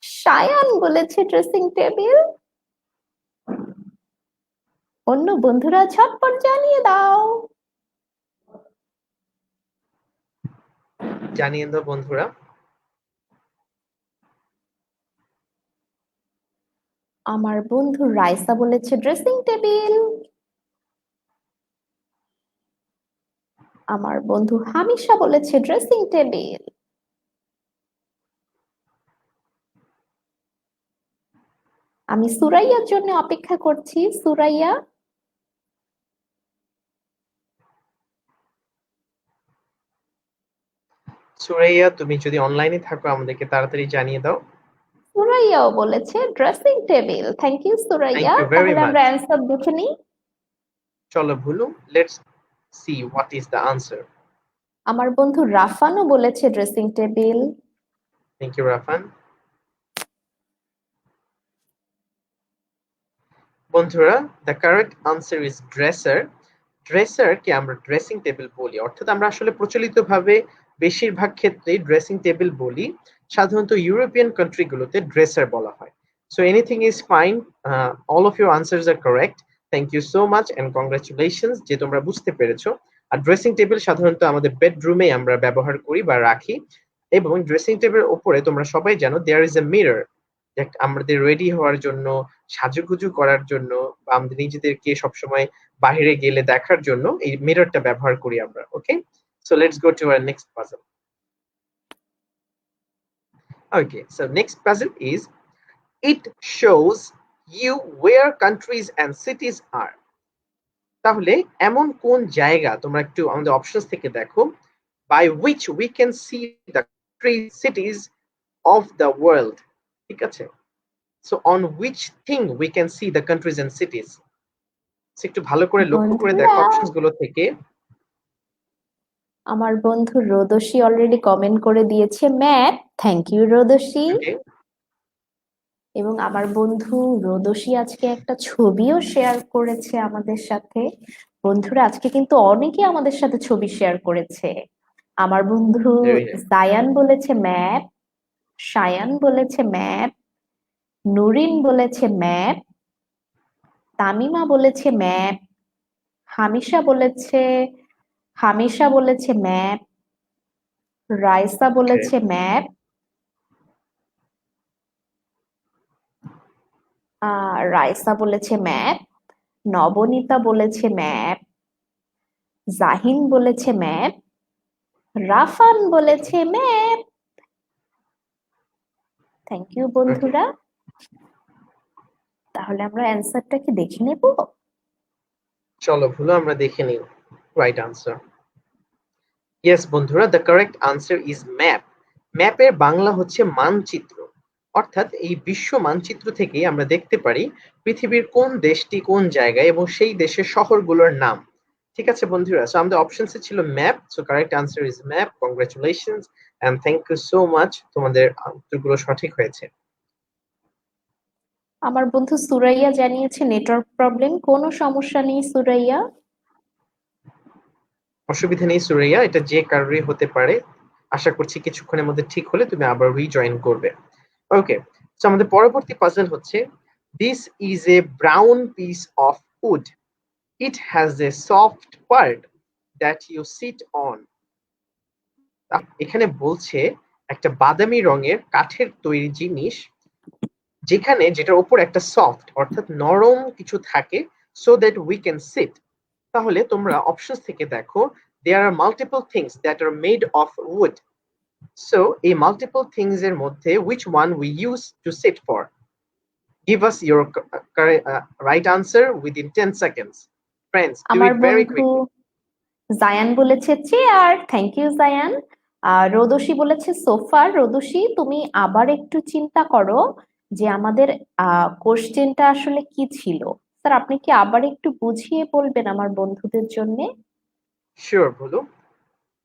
সায়ান বলেছে ড্রেসিং টেবিল। অন্য বন্ধুরা ঝটপট জানিয়ে দাও। জানিয়ে দাও বন্ধুরা। আমার বন্ধু রাইসা বলেছে ড্রেসিং টেবিল। আমার বন্ধু হামিশা বলেছে ড্রেসিং টেবিল। আমি সুরাইয়ার জন্য অপেক্ষা করছি। সুরাইয়া, সুরাইয়া, তুমি যদি অনলাইনে থাকো আমাদেরকে তাড়াতাড়ি জানিয়ে দাও। সুরাইয়াও বলেছে dressing table. Thank you Suraiya. Thank you very তাহলে মাচ। আমরা অ্যান্সার দেখে নিই। চলো Bhulu, let's see what is the answer. আমার বন্ধু রাফানও বলেছে dressing table. Thank you Rafan. বন্ধুরা, the correct answer is dresser. Dresser কে আমরা ড্রেসিং টেবিল বলি, অর্থাৎ আমরা আসলে প্রচলিতভাবে বেশিরভাগ ক্ষেত্রেই ড্রেসিং টেবিল বলি। সাধারণত ইউরোপিয়ান কান্ট্রিগুলোতে ড্রেসার বলা হয়। So anything is fine, all of your answers are correct. Thank you so much and congratulations যে তোমরা বুঝতে পেরেছো। আর ড্রেসিং টেবিল সাধারণত আমাদের বেডরুমে আমরা ব্যবহার করি বা রাখি, এবং ড্রেসিং টেবিলের উপরে তোমরা সবাই জানো দেয়ার ইজ এ মিরর, আমাদের রেডি হওয়ার জন্য, সাজুগুজু করার জন্য, বা আমাদের নিজেদেরকে সবসময় বাহিরে গেলে দেখার জন্য এই মিররটা ব্যবহার করি আমরা। Okay, so let's go to our next puzzle. Okay, so next puzzle is it shows you where countries and cities are. তাহলে এমন কোন জায়গা, তোমরা একটু আমাদের অপশনস থেকে দেখো, by which we can see the cities of the world. ঠিক আছে, so on which thing we can see the countries and cities. একটু ভালো করে লক্ষ্য করে দেখো বন্ধুরা, অপশনস গুলো থেকে। আমার বন্ধু রোদসী অলরেডি কমেন্ট করে দিয়েছে ম্যাপ। Thank you রোদসী। ওকে, এবং আমার বন্ধু রোদসী আজকে একটা ছবিও শেয়ার করেছে আমাদের সাথে। বন্ধুরা, আজকে কিন্তু অনেকে আমাদের সাথে ছবি শেয়ার করেছে। আমার বন্ধু ভেরি নাইস। জায়ান বলেছে ম্যাপ। সায়ান বলেছে ম্যাপ। নুরিন বলেছে ম্যাপ। তামিমা বলেছে ম্যাপ। হামিশা বলেছে হামিশা বলেছে ম্যাপ। রাইসা ওকে, বলেছে ম্যাপ। রাইসা বলেছে ম্যাপ। নবনীতা বলেছে ম্যাপ। জাহিন বলেছে ম্যাপ। রাফান বলেছে ম্যাপ। থ্যাংক ইউ ওকে, বন্ধুরা। তাহলে আমরা অ্যান্সারটা কি দেখে নেব? চলো ভুলো আমরা দেখে নিই রাইট আনসার। ইয়েস বন্ধুরা, the correct answer is map. ম্যাপের বাংলা হচ্ছে মানচিত্র। অর্থাৎ এই বিশ্ব মানচিত্র থেকেই আমরা দেখতে পারি পৃথিবীর কোন দেশটি কোন জায়গায় এবং সেই দেশের শহরগুলোর নাম। ঠিক আছে বন্ধুরা, সো আমাদের অপশনসে ছিল map, so correct answer is map. Congratulations and thank you so much, তোমাদের উত্তরগুলো সঠিক হয়েছে। আমার বন্ধু সুরাইয়া জানিয়েছে নেটওয়ার্ক প্রবলেম। কোনো সমস্যা নেই সুরাইয়া। অসুবিধা নেই সুরাইয়া, এটা যে কারোরই হতে পারে। আশা করছি কিছুক্ষণের মধ্যে ঠিক হলে তুমি আবার রিজয়েন করবে। ওকে, সো আমাদের পরবর্তী পাজল হচ্ছে this is a brown piece of wood, it has a soft part that you sit on. এখানে বলছে একটা বাদামি রঙের কাঠের তৈরি জিনিস, যেখানে যেটার উপর একটা সফট অর্থাৎ নরম কিছু থাকে so that we can sit. তাহলে তোমরা অপশনস থেকে দেখো there are multiple things that are made of wood. So এই মাল্টিপল থিংস এর মধ্যে which one we use to sit for? Give us your right answer within 10 seconds. Friends, do আমার it very বন্ধু quickly. Zayan বলেছে chair, thank you Zayan. আর রোদসী বলেছে sofa. রোদসী, তুমি আবার একটু চিন্তা করো যে আমাদের কোশ্চেনটা আসলে কি ছিল। স্যার, আপনি কি আবার একটু বুঝিয়ে বলবেন আমার বন্ধুদের জন্য? Sure, বলো।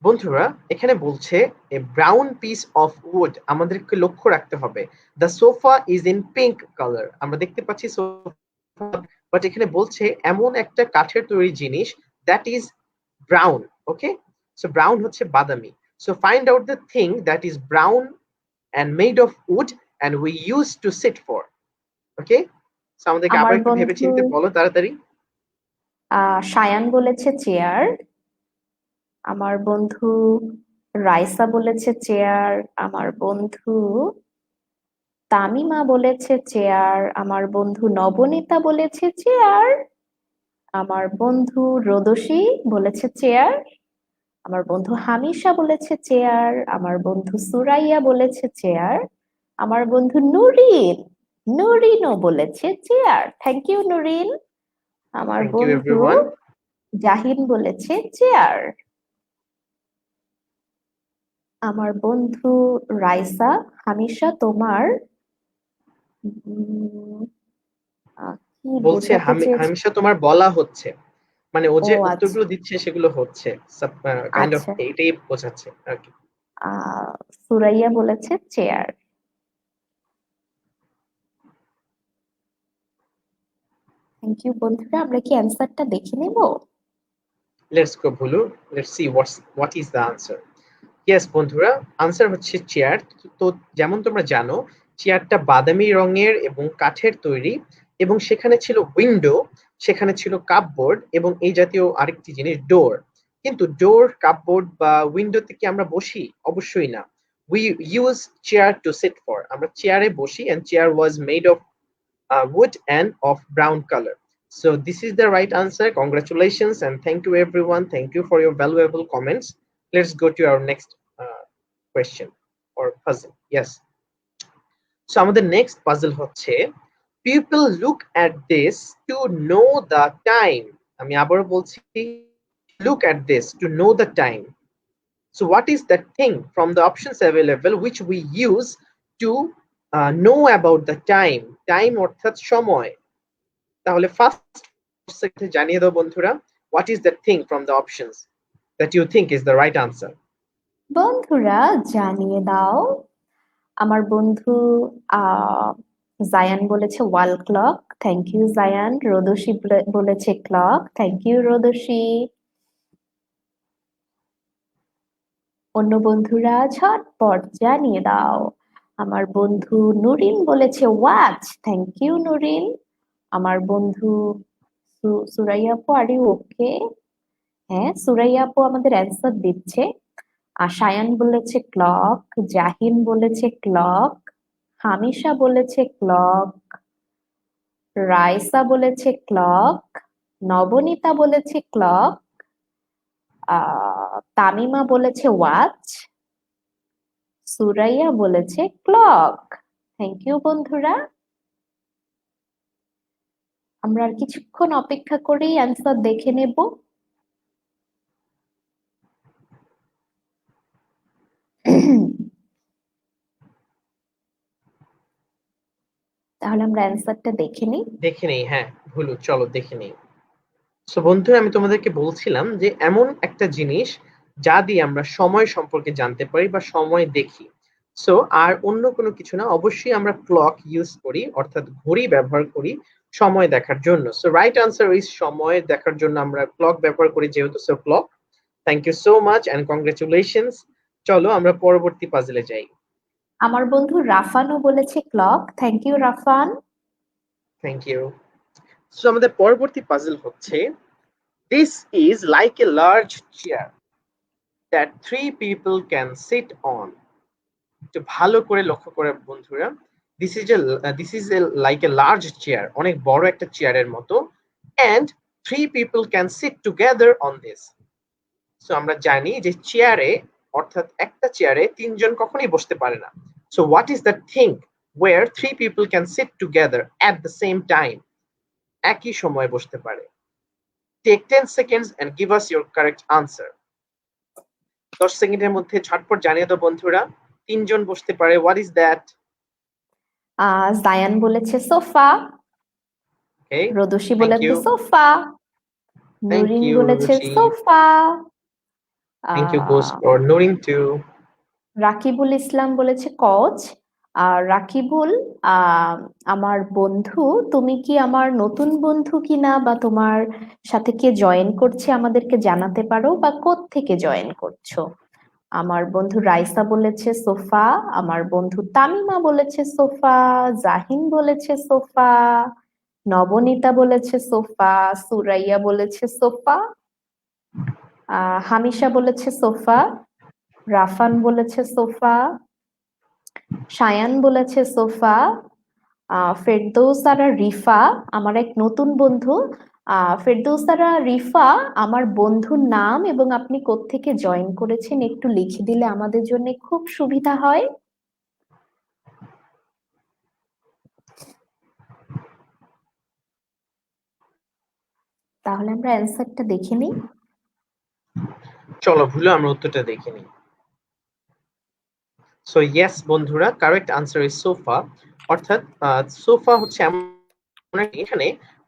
বন্ধুরা, এখানে বলছে এ ব্রাউন পিস অফ উড, আমাদেরকে লক্ষ্য রাখতে হবে the sofa is in pink colour. আমরা দেখতে পাচ্ছি সোফা, বাট এখানে বলছে এমন একটা কাঠের তৈরি জিনিস that is brown. Okay, so brown হচ্ছে বাদামি। So find out the thing that is brown and made of wood and we used to sit for. Okay, so আমাদেরকে আমার আবার একটু ভেবে বন্ধু চিন্তে বলো তাড়াতাড়ি। সায়ান বলেছে চেয়ার। আমার বন্ধু রাইসা বলেছে চেয়ার। আমার বন্ধু তামিমা বলেছে চেয়ার। আমার বন্ধু নবনীতা বলেছে চেয়ার। আমার বন্ধু রোদসী বলেছে চেয়ার। আমার বন্ধু হামিশা বলেছে চেয়ার। আমার বন্ধু সুরাইয়া বলেছে চেয়ার। আমার বন্ধু নুরিনও বলেছে চেয়ার। Thank you Nurin. আমার থ্যাংক ইউ বন্ধু এভরিওয়ান। জাহিন বলেছে চেয়ার। আমার বন্ধু রাইসা, হামিশা, তোমার উম, কি বলছে বোঝাতে চেয়েছে? হামেশা তোমার বলা হচ্ছে, মানে ও ও যে আচ্ছা। উত্তরগুলো দিচ্ছে সেগুলো হচ্ছে কাইন্ড অফ আচ্ছা। এটাই বোঝাচ্ছে আর কি। সুরাইয়া বলেছে চেয়ার। থ্যাংক ইউ বন্ধুরা, আমরা কি অ্যান্সারটা দেখে নেব? Let's go Bhulu, let's see what is the answer. Yes বন্ধুরা, আনসার হচ্ছে চেয়ার। তো যেমন তোমরা জানো, চেয়ারটা বাদামি রঙের এবং কাঠের তৈরি, এবং সেখানে ছিল উইন্ডো, সেখানে ছিল কাপবোর্ড এবং এই জাতীয় আরেকটি জিনিস ডোর। কিন্তু ডোর, কাপবোর্ড বা উইন্ডোতে কি আমরা বসি? অবশ্যই না। We use chair to sit for, আমরা চেয়ারে বসি, and chair was made of wood and of brown color. So this is the right answer. Congratulations and thank you everyone. Thank you for your valuable comments. Let's go to our next question or puzzle. Yes. So আমাদের next puzzle হচ্ছে people look at this to know the time. আমি আবারও বলছি, look at this to know the time. So what is that thing from the options available which we use to know about the time? Time অর্থাৎ সময়। তাহলে first সেকেন্ডে জানিয়ে দাও বন্ধুরা, what is that thing from the options that you think is the right answer. বন্ধুরা জানিয়ে দাও। আমার বন্ধু আহ জায়ান বলেছে wall clock. Thank you Zayan. Rodoshi বলেছে ক্লক। Thank you রোদসী। অন্য বন্ধুরা ঝটপট জানিয়ে দাও। আমার বন্ধু নুরিন বলেছে ওয়াচ। Thank you Nurin. আমার বন্ধু সুরাইয়া আপু, আর ইউ ওকে? হ্যাঁ, সুরাইয়া আপু আমাদের অ্যান্সার দিচ্ছে। সায়ান বলেছে ক্লক। জাহিন বলেছে ক্লক। হামিশা বলেছে ক্লক। রাইসা বলেছে ক্লক। নবনীতা বলেছে ক্লক। তামিমা বলেছে ওয়াচ। সুরাইয়া বলেছে ক্লক। থ্যাংক ইউ বন্ধুরা। আমরা আর কিছুক্ষণ অপেক্ষা করেই অ্যান্সার দেখে নেব। তাহলে আমরা অ্যান্সারটা দেখে নিই। দেখে নেই, হ্যাঁ ভুলু, চলো দেখে নেই। সো বন্ধুরা, আমি তোমাদেরকে বলছিলাম যে এমন একটা জিনিস যা দিয়ে আমরা সময় সম্পর্কে জানতে পারি বা সময় দেখি। সো আর অন্য কোনো কিছু না, অবশ্যই আমরা ক্লক ইউজ করি, অর্থাৎ ঘড়ি ব্যবহার করি সময় দেখার জন্য। সো রাইট আনসার ইজ সময় দেখার জন্য আমরা ক্লক ব্যবহার করি যেহেতু। So clock. Thank you so much and congratulations. চলো আমরা পরবর্তী পাজলে যাই। আমার বন্ধু রাফানও বলেছে clock. Thank you Rafan. Thank you. So আমাদের পরবর্তী পাজল হচ্ছে this is like a large chair that three people can sit on. একটু ভালো করে লক্ষ্য করে বন্ধুরা, this is a like a large chair, অনেক বড় একটা চেয়ারের মতো, and 3 people can sit together on this. So আমরা জানি যে চেয়ারে, অর্থাৎ একটা চেয়ারে তিনজন কখনোই বসতে পারে না। So what is the thing where 3 people can sit together at the same time? একই সময় বসতে পারে। Take 10 seconds and give us your correct answer. 10 সেকেন্ডের মধ্যে ঝটপট জানিয়ে দাও বন্ধুরা, তিনজন বসতে পারে, হোয়াট ইজ দ্যাট? জায়ান বলেছে সোফা, ওকে, রোদসী থ্যাংক বলেছে you. Sofa, thank Nurin you বলেছে Ruchi. Sofa, thank you goes for Nurin too. Rakibul Islam বলেছে কচ। আর রাকিবুল, আমার বন্ধু, তুমি কি আমার নতুন বন্ধু কিনা বা তোমার সাথে কে জয়েন করছে আমাদেরকে জানাতে পারো, বা কোত্থেকে জয়েন করছো? আমার বন্ধু রাইসা বলেছে সোফা, আমার বন্ধু তামিমা বলেছে সোফা, জাহিন বলেছে সোফা, নবনীতা বলেছে সোফা, সুরাইয়া বলেছে সোফা, হামিশা বলেছে সোফা, রাফান বলেছে সোফা, সায়ান বলেছে সোফা, ফেরদৌসারা রিফা, আমার এক নতুন বন্ধু। ফেরদৌসারা রিফা, আমার বন্ধুর নাম এবং আপনি কোত্থেকে জয়েন করেছেন একটু লিখে দিলে আমাদের জন্য খুব সুবিধা হয়। তাহলে আমরা অ্যান্সারটা দেখে নিই। চলো ভুলে আমরা উত্তরটা দেখে নিই। সো ইয়েস বন্ধুরা, কারেক্ট আনসার ইজ সোফা। অর্থাৎ সোফা হচ্ছে এখানে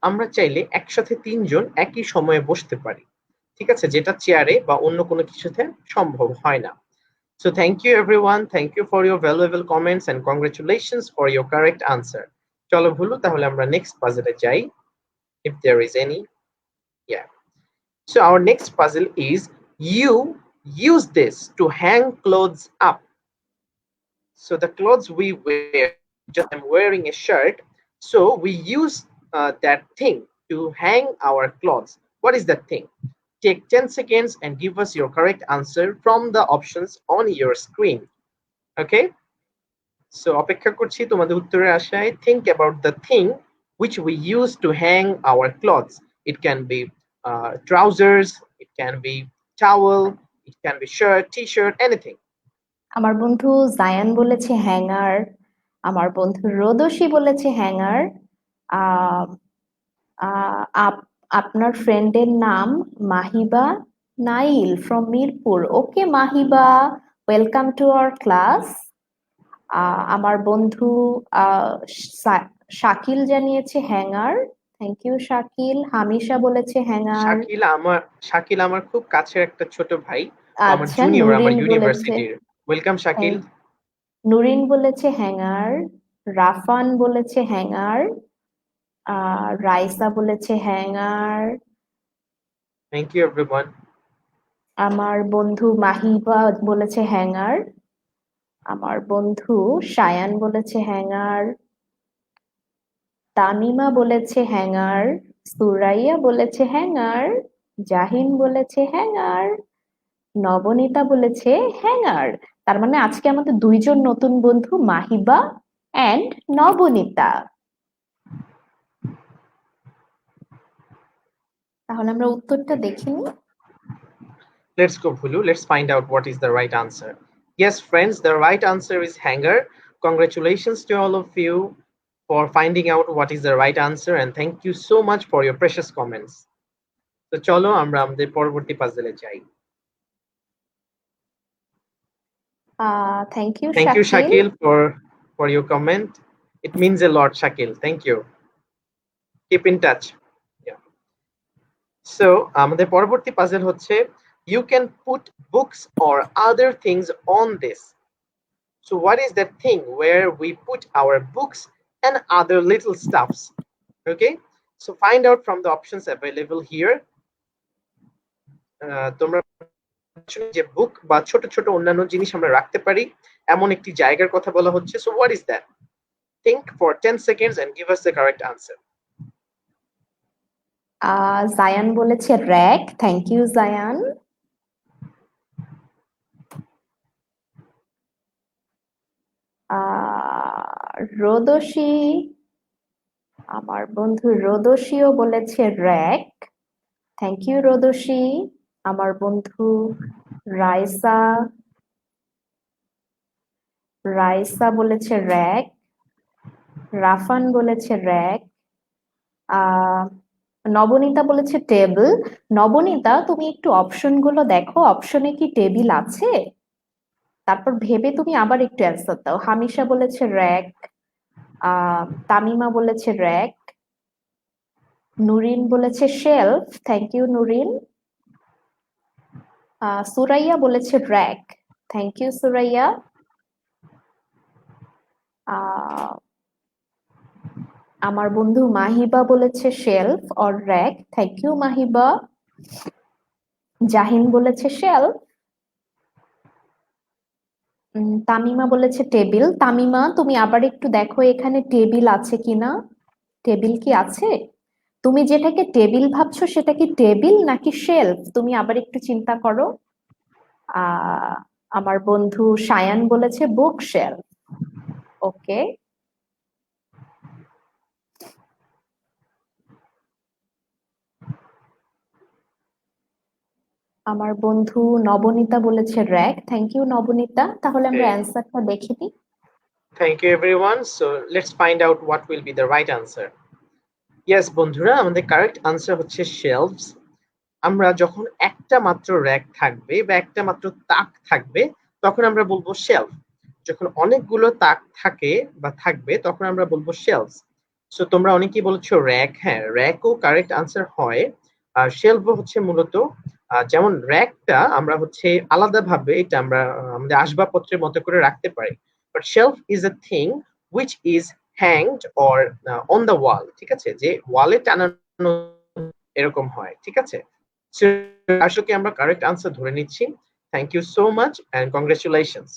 আমরা চাইলে একসাথে তিনজন একই সময়ে বসতে পারি, ঠিক আছে, যেটা চেয়ারে বা অন্য কোনো কিছুতে সম্ভব হয় না। So thank you everyone, thank you for your valuable comments and congratulations for your correct answer. চলো ভুলু, তাহলে আমরা নেক্সট পাজলে যাই, if there is any. Yeah. So our next puzzle is, you use this to hang clothes up. So the clothes we wear, just I'm wearing a shirt, so we use that thing to hang our clothes. What is that thing? Take 10 seconds and give us your correct answer from the options on your screen. Okay, so অপেক্ষা করছি তোমাদের উত্তরের আশায়। Think about the thing which we use to hang our clothes. It can be trousers, it can be towel, it can be shirt, t-shirt, anything. আমার বন্ধু জায়ান বলেছে hanger, আমার বন্ধু রোদসী বলেছে হ্যাঙ্গার, আপনার ফ্রেন্ডের নাম Mahiba Nile from Mirpur. Okay Mahiba, welcome to our class. আমার বন্ধু শাকিল জানিয়েছে হ্যাঙ্গার, থ্যাংক ইউ শাকিল। হামিশা বলেছে হ্যাঙ্গার। শাকিল আমার খুব কাছের একটা ছোট ভাই, আমার আচ্ছা, জুনিয়র আমার নুরিন বলেছে, ইউনিভার্সিটির। ওয়েলকাম শাকিল। নুরিন বলেছে হ্যাঙ্গার, রাফান বলেছে হ্যাঙ্গার, রাইসা বলেছে হ্যাঙ্গার, থ্যাংক ইউ এভরিওয়ান। আমার বন্ধু মাহিবা বলেছে হ্যাঙ্গার, আমার বন্ধু সায়ান বলেছে হ্যাঙ্গার, তামিমা বলেছে হ্যাঙ্গার, সুরাইয়া বলেছে হ্যাঙ্গার, জাহিন বলেছে হ্যাঙ্গার, নবনীতা বলেছে হ্যাঙ্গার। তার মানে আজকে আমাদের দুইজন নতুন বন্ধু, মাহিবা অ্যান্ড নবনীতা। তাহলে আমরা উত্তরটা দেখে নিই। Let's go, Bhulu. Let's find out what is the right answer. Yes, friends, the right answer is hanger. Congratulations to all of you for finding out what is the right answer, and thank you so much for your precious comments. So cholo আমরা আমাদের পরবর্তী পাজলে যাই। Thank you Thank you Shakil Shakil for your comment. It means a lot, Shakil. Thank you. Keep in touch. Yeah. So আমাদের পরবর্তী puzzle হচ্ছে, you can put books or other things on this. So what is that thing where we put our books and other little stuffs? Okay, so find out from the options available here. তোমরা যে বুক বা ছোট ছোট অন্যান্য জিনিস আমরা রাখতে পারি এমন একটি জায়গার কথা বলা হচ্ছে। So what is that? Think for 10 seconds and give us the correct answer. Zayan বলেছে র‍্যাক, থ্যাংক ইউ জায়ান। রোদসী, আমার বন্ধু রোদসীও বলেছে র্যাক। Thank you Rodoshi. আমার বন্ধু রাইসা, রাইসা বলেছে র্যাক। রাফান বলেছে র্যাক। আহ নবনীতা বলেছে টেবিল। নবনীতা, তুমি একটু অপশনগুলো দেখো, অপশনে কি টেবিল আছে, তারপর ভেবে তুমি আবার একটু অ্যান্সার দাও। হামিশা বলেছে র্যাক। তামিমা বলেছে র্যাক। নুরিন বলেছে shelf. Thank you Nurin. Suraiya বলেছে র্যাক। Thank you Suraiya. আহ আমার বন্ধু মাহিবা বলেছে shelf or rack. Thank you Mahiba. Jahin বলেছে শেলফ। তামিমা বলেছে টেবিল। তামিমা, তুমি আবার একটু দেখো এখানে টেবিল আছে কিনা। টেবিল কি আছে? তুমি যেটাকে টেবিল ভাবছো সেটা কি টেবিল নাকি শেলফ, তুমি আবার একটু চিন্তা করো। আহ আমার বন্ধু সায়ান বলেছে বুক শেলফ। ওকে। আমার বন্ধু নবনীতা বলেছে র্যাক। Thank you Nabanita. তাহলে আমরা Okay. অ্যান্সারটা দেখে নিই। Thank you everyone. So let's find out what will be the right answer. Yes বন্ধুরা, আমাদের কারেক্ট আনসার হচ্ছে shelves. আমরা যখন একটা মাত্র র্যাক থাকবে বা একটা মাত্র তাক থাকবে তখন আমরা বলবো শেলফ। যখন অনেকগুলো তাক থাকে বা থাকবে তখন আমরা বলবো শেলফস। সো তোমরা অনেকেই বলেছো র্যাক। হ্যাঁ, র্যাকও কারেক্ট আনসার হয়। আর শেলফও হচ্ছে মূলত যেমন র্যাকটা আমরা হচ্ছে আলাদাভাবে এটা আমরা আমাদের আসবাবপত্রের মতো করে রাখতে পারি, but shelf is a thing which is hanged or on the wall. ঠিক আছে, যে ওয়ালে টানানো এরকম হয়। ঠিক আছে, আসলে আমরা কারেক্ট আনসার ধরে নিচ্ছি। Thank you so much and congratulations.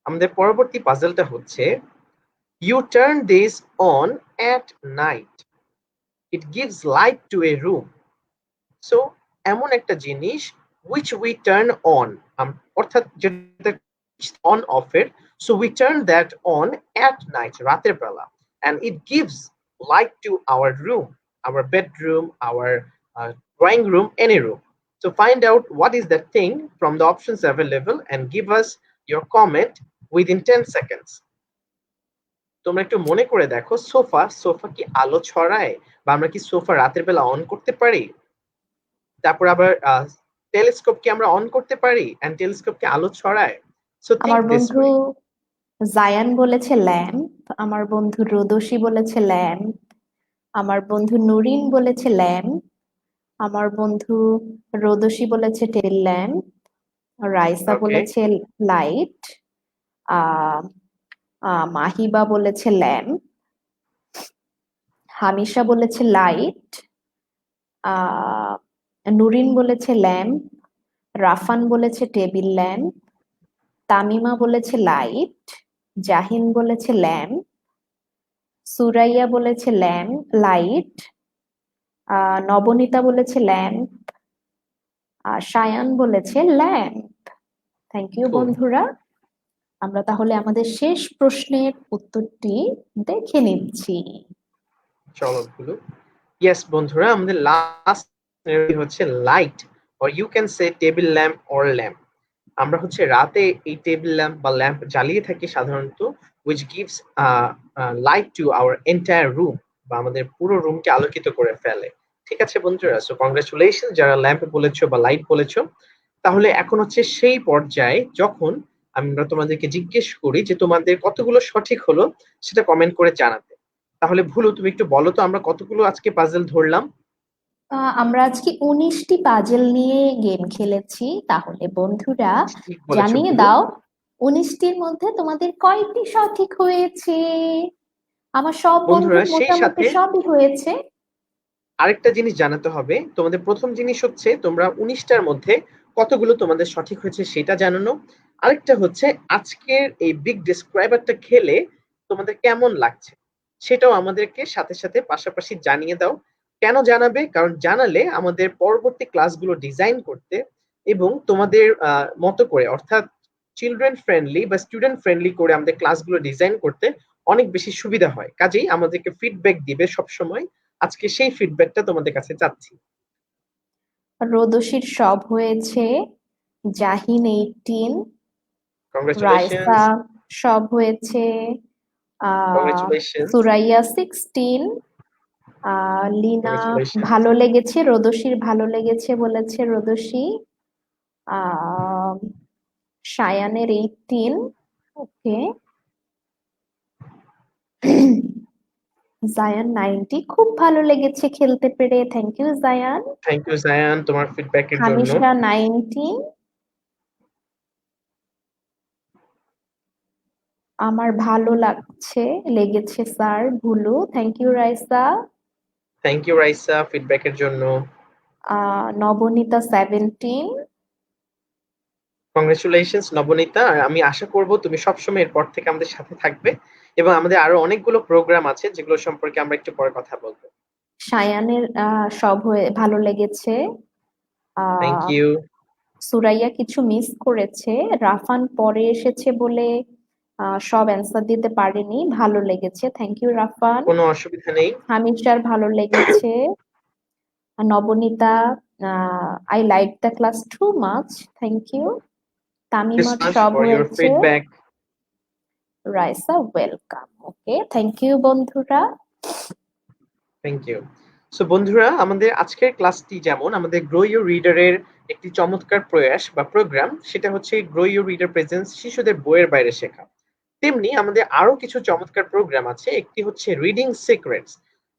আমাদের পরবর্তী পাজলটা হচ্ছে you turn this on at night, it gives light to a room. So এমন একটা জিনিস which we turn on, অর্থাৎ যেটা অন অফ এর, so we turn that on at night, রাতের বেলা, and it gives light to our room, our bedroom, our drawing room, any room. So find out what is that thing from the options available and give us your comment within 10 seconds. তোমরা একটু মনে করে দেখো, sofa, sofa কি আলো ছড়ায় বা আমরা কি সোফা রাতের বেলা অন করতে পারি? তারপর আবার টেলিস্কোপ কি আমরা অন করতে পারি, এন্ড টেলিস্কোপ কি আলো ছড়ায়? সো থিংক আমার দিস বন্ধু ওয়ে। জায়ান বলেছে ল্যাম্প। আমার বন্ধু রোদসী বলেছে ল্যাম্প। আমার বন্ধু নুরিন বলেছে ল্যাম্প। আমার বন্ধু রোদসী বলেছে টেবিল ল্যাম্প। রাইসা ওকে, বলেছে লাইট। আহ মাহিবা বলেছে ল্যাম্প। হামিশা বলেছে লাইট। আহ নুরিন বলেছে ল্যাম্প। রাফান বলেছে টেবিল ল্যাম্প। তামিমা বলেছে লাইট। জাহিন বলেছে ল্যাম্প। সুরাইয়া বলেছে ল্যাম্প লাইট। নবনীতা বলেছে ল্যাম্প। সায়ান বলেছে ল্যাম্প। থ্যাংক ইউ কুল। বন্ধুরা। আমরা তাহলে আমাদের শেষ প্রশ্নের উত্তরটি দেখে নিচ্ছি। চলো ভুলু। ইয়েস বন্ধুরা, আমাদের লাস্ট হচ্ছে light, or you can say table lamp or lamp. আমরা হচ্ছে রাতে এই টেবিল ল্যাম্প বা ল্যাম্প জ্বালিয়ে থাকি সাধারণত, which gives light to our entire room, বা আমাদের পুরো রুমকে আলোকিত করে ফেলে। ঠিক আছে বন্ধুরা, সো কংগ্রেচুলেশন যারা ল্যাম্প বলেছো বা লাইট বলেছো। তাহলে এখন হচ্ছে সেই পর্যায়ে যখন আমরা তোমাদেরকে জিজ্ঞেস করি যে তোমাদের কতগুলো সঠিক হলো সেটা কমেন্ট করে জানাতে। তাহলে ভুলু, তুমি একটু বলো তো আমরা কতগুলো আজকে পাজল ধরলাম? আমরা আজকে 19টি পাজেল নিয়ে গেম খেলেছি। তাহলে বন্ধুরা ঠিক বলেছো জানিয়ে ভুলু। দাও 19টির মধ্যে তোমাদের কয়টি সঠিক হয়েছে। আমার সব বন্ধুরা বন্ধুর সেই মোটামুটি সাথে সবই হয়েছে। আরেকটা জিনিস জানাতে হবে তোমাদের। প্রথম জিনিস হচ্ছে তোমরা 19টার মধ্যে কতগুলো তোমাদের সঠিক হয়েছে সেটা জানানো। আরেকটা হচ্ছে আজকের এই বিগ ডেসক্রাইবারটা খেলে তোমাদের কেমন লাগছে সেটাও আমাদেরকে সাথে সাথে পাশাপাশি জানিয়ে দাও। কেন জানাবে? কারণ জানালে আমাদের পরবর্তী ক্লাসগুলো ডিজাইন করতে এবং তোমাদের মতো করে, অর্থাৎ চিলড্রেন ফ্রেন্ডলি বা স্টুডেন্ট ফ্রেন্ডলি করে আমাদের ক্লাসগুলো ডিজাইন করতে অনেক বেশি সুবিধা হয়। কাজেই আমাদেরকে ফিডব্যাক দিবে সবসময়। আজকে সেই ফিডব্যাকটা তোমাদের কাছে চাচ্ছি। রোদসির সব হয়েছে, জাহিন 18, রাইসা কংগ্রেচুলেশনস। সব হয়েছে, কংগ্রেচুলেশনস। সুরাইয়া 16, লিনা কংগ্রেচুলেশনস। ভালো লেগেছে, রোদসির ভালো লেগেছে বলেছে রোদসি। আহ সায়ানের 18, ওকে। জায়ান 90, খুব ভালো লেগেছে খেলতে পেরে, thank you Zayan. Thank you Zayan তোমার ফিডব্যাকের জন্য। হামিশা 90, আমার ভালো লেগেছে sir Bhulu, thank you Raisa. Thank you Raisa ফিডব্যাকের জন্য। নবনীতা 17, কংগ্রেচুলেশনস নবনীতা। আর আমি আশা করব তুমি সবসময় এরপর থেকে আমাদের সাথে থাকবে এবং আমাদের আরো অনেকগুলো প্রোগ্রাম আছে যেগুলো সম্পর্কে আমরা একটু পরে কথা বলবো। সায়ানের সব ভালো লেগেছে। Thank ah you. সুরাইয়া কিছু মিস করেছে, রাফান পরে এসেছে বলে সব অ্যান্সার দিতে পারেনি, ভালো লেগেছে, থ্যাংক ইউ রাফান। কোনো অসুবিধা নেই। হামিশার ভালো লেগেছে। Nabanita, I like the class too much, thank you. তামিমার ক্রিসমাস সব ফর ইউর হয়েছে। Feedback. Raisa welcome, okay, thank you বন্ধুরা। Thank you. সো বন্ধুরা, আমাদের আজকের ক্লাসটি যেমন আমাদের গ্রো ইউর রিডারের একটি চমৎকার প্রয়াস বা প্রোগ্রাম, সেটা হচ্ছে গ্রো ইউর রিডার প্রেজেন্স শিশুদের বইয়ের বাইরে শেখা, তেমনি আমাদের আরো কিছু চমৎকার প্রোগ্রাম আছে। একটি হচ্ছে রিডিং সিক্রেটস।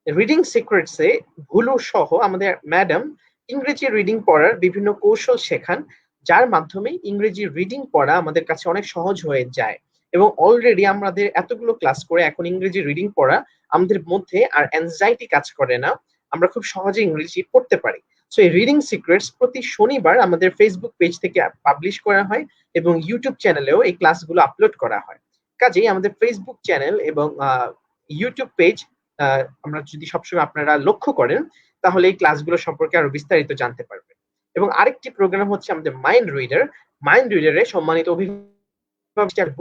রিডিং সিক্রেটসে ভুলু সহ আমাদের ম্যাডাম ইংরেজি রিডিং পড়ার বিভিন্ন কৌশল শেখান, যার মাধ্যমে ইংরেজি রিডিং পড়া আমাদের কাছে অনেক সহজ হয়ে যায়। এবং অলরেডি আমাদের এতগুলো ক্লাস করে এখন ইংরেজি রিডিং পড়া আমাদের মধ্যে আর অ্যাংজাইটি কাজ করে না, আমরা খুব সহজে ইংরেজি পড়তে পারি। সো এই রিডিং সিক্রেটস প্রতি শনিবার আমাদের ফেসবুক পেজ থেকে পাবলিশ করা হয় এবং ইউটিউব চ্যানেলেও এই ক্লাসগুলো আপলোড করা হয়। কাজেই আমাদের ফেসবুক চ্যানেল এবং ইউটিউব পেজ আমরা যদি সবসময় আপনারা লক্ষ্য করেন, তাহলে এই ক্লাসগুলো সম্পর্কে আরো বিস্তারিত জানতে পারবেন। এবং আরেকটি প্রোগ্রাম হচ্ছে আমাদের মাইন্ড রিডার। মাইন্ড রিডারে সম্মানিত অভিভাবক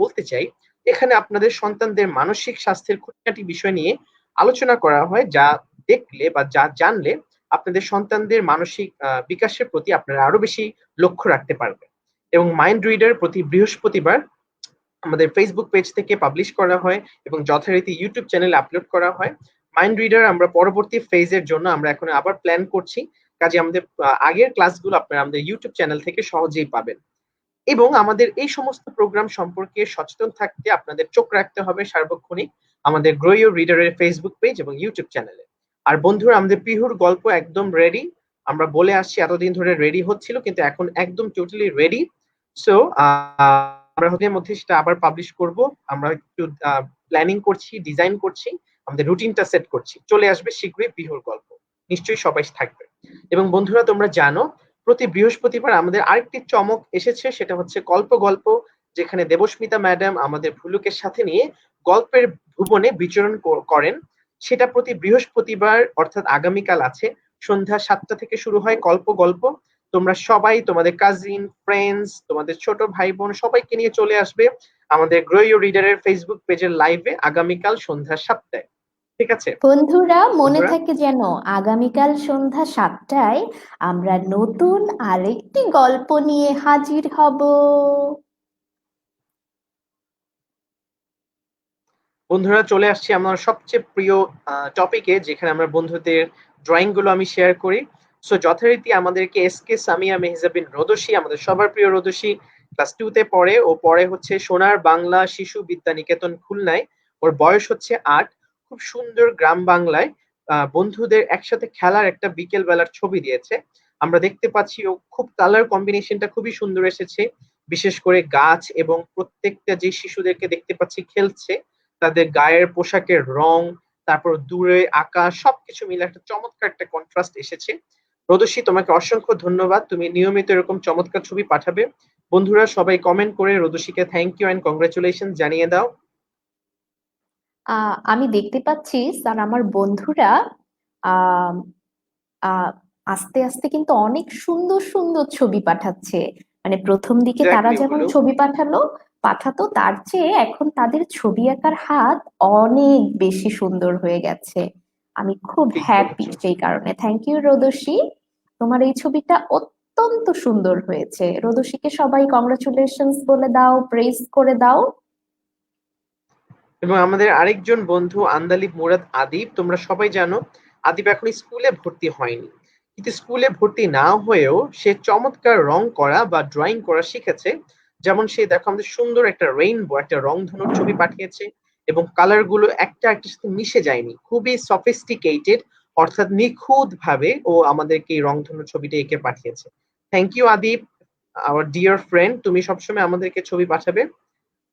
বলতে চাই, এখানে আপনাদের সন্তানদের মানসিক স্বাস্থ্যের খুঁটিনাটি বিষয় নিয়ে আলোচনা করা হয়, যা দেখলে বা যা জানলে আপনাদের সন্তানদের মানসিক বিকাশের প্রতি আপনারা আরো বেশি লক্ষ্য রাখতে পারবেন। এবং মাইন্ড রিডার প্রতি বৃহস্পতিবার আমাদের ফেসবুক পেজ থেকে পাবলিশ করা হয় এবং যথারীতি ইউটিউব চ্যানেলে আপলোড করা হয়। মাইন্ড রিডার আমরা পরবর্তী ফেজের জন্য আমরা এখন আবার প্ল্যান করছি, কাজে আমাদের আগের ক্লাসগুলো আপনারা আমাদের ইউটিউব চ্যানেল থেকে সহজেই পাবেন। এবং আমাদের এই সমস্ত প্রোগ্রাম সম্পর্কে সচেতন থাকতে আপনাদের চোখ রাখতে হবে সার্বক্ষণিক আমাদের গ্রো ইউর রিডারের ফেসবুক পেজ এবং ইউটিউব চ্যানেলে। আর বন্ধুরা, আমাদের পিহুর গল্প একদম রেডি। আমরা বলে আসছি এতদিন ধরে রেডি হচ্ছিল, কিন্তু এখন একদম টোটালি রেডি। সো আমরা হতে মধ্যে সেটা আবার পাবলিশ করব। আমরা একটু প্ল্যানিং করছি, ডিজাইন করছি, আমাদের রুটিনটা সেট করছি। চলে আসবে শীঘ্রই পিহুর গল্প, নিশ্চয়ই সবাই থাকবে। এবং বন্ধুরা, তোমরা জানো প্রতি বৃহস্পতিবার আমাদের আরেকটি চমক এসেছে, সেটা হচ্ছে গল্প গল্প, যেখানে দেবস্মিতা ম্যাডাম আমাদের ভুলুকের সাথে নিয়ে গল্পের ভুবনে বিচরণ করেন। সেটা প্রতি বৃহস্পতিবার অর্থাৎ আগামীকাল আছে, সন্ধ্যা 7টা থেকে শুরু হয় গল্প গল্প। তোমরা সবাই তোমাদের কাজিন, ফ্রেন্ডস, তোমাদের ছোট ভাই বোন সবাইকে নিয়ে চলে আসবে আমাদের গ্রো ইউর রিডারের ফেসবুক পেজের লাইভে আগামীকাল সন্ধ্যা 7টায়। ঠিক আছে বন্ধুরা মনে বন্ধুরা? থাকে যেন, আগামীকাল সন্ধ্যা 7টায় আমরা নতুন আরেকটি গল্প নিয়ে হাজির হব। বন্ধুরা, চলে আসছি আমার সবচেয়ে প্রিয় টপিকে, যেখানে আমরা বন্ধুদের ড্রয়িং গুলো আমি শেয়ার করি। সো যথারীতি আমাদেরকে এস কে সামিয়া মেহজাবিন রোদসী, আমাদের সবার প্রিয় রোদসী, ক্লাস 2 তে পড়ে। ও পড়ে হচ্ছে সোনার বাংলা শিশু বিদ্যা নিকেতন খুলনায়। ওর বয়স হচ্ছে 8। খুব সুন্দর গ্রাম বাংলায় বন্ধুদের একসাথে খেলার একটা বিকেল বেলার ছবি দিয়েছে। আমরা দেখতে পাচ্ছি ও খুব কালার কম্বিনেশনটা খুবই সুন্দর এসেছে, বিশেষ করে গাছ এবং প্রত্যেকটা যে শিশুদেরকে দেখতে পাচ্ছি খেলছে, তাদের গায়ের পোশাকের রং, তারপর দূরে আকাশ, সবকিছু মিলে একটা চমৎকার একটা কন্ট্রাস্ট এসেছে। রোদসী, তোমাকে অসংখ্য ধন্যবাদ, তুমি নিয়মিত এরকম চমৎকার ছবি পাঠাবে। বন্ধুরা সবাই কমেন্ট করে রোদসীকে থ্যাংক ইউ এন্ড কংগ্রেচুলেশন জানিয়ে দাও। আমি দেখতে পাচ্ছি স্যার, আমার বন্ধুরা আহ আহ আস্তে আস্তে কিন্তু অনেক সুন্দর সুন্দর ছবি পাঠাচ্ছে। মানে প্রথম দিকে তারা এক্স্যাক্টলি যেমন বলো। ছবি পাঠাতো তার চেয়ে এখন তাদের ছবি আঁকার হাত অনেক বেশি সুন্দর হয়ে গেছে। আমি খুব ঠিক হ্যাপি বলেছো। সেই কারণে। থ্যাংক ইউ রোদসী, তোমার এই ছবিটা অত্যন্ত সুন্দর হয়েছে। রোদসীকে সবাই কংগ্রাচুলেশনস বলে দাও, প্রেজ করে দাও। এবং আমাদের আরেকজন বন্ধু আন্দালিব মুরাদ আদিব, তোমরা সবাই জানো আদিব এখন স্কুলে ভর্তি হয়নি, কিন্তু স্কুলে ভর্তি না হয়েও সে চমৎকার রং করা বা ড্রয়িং করা শিখেছে। যেমন সে দেখো আমাদের সুন্দর একটা রেইনবো, একটা রংধনুর ছবি পাঠিয়েছে এবং কালার গুলো একটা একটার সাথে মিশে যায়নি, খুবই সফিস্টিকেটেড, অর্থাৎ নিখুঁত ভাবে ও আমাদেরকে এই রংধনুর ছবিটা এঁকে পাঠিয়েছে। Thank you Adib, our dear friend, তুমি সবসময় আমাদেরকে ছবি পাঠাবে।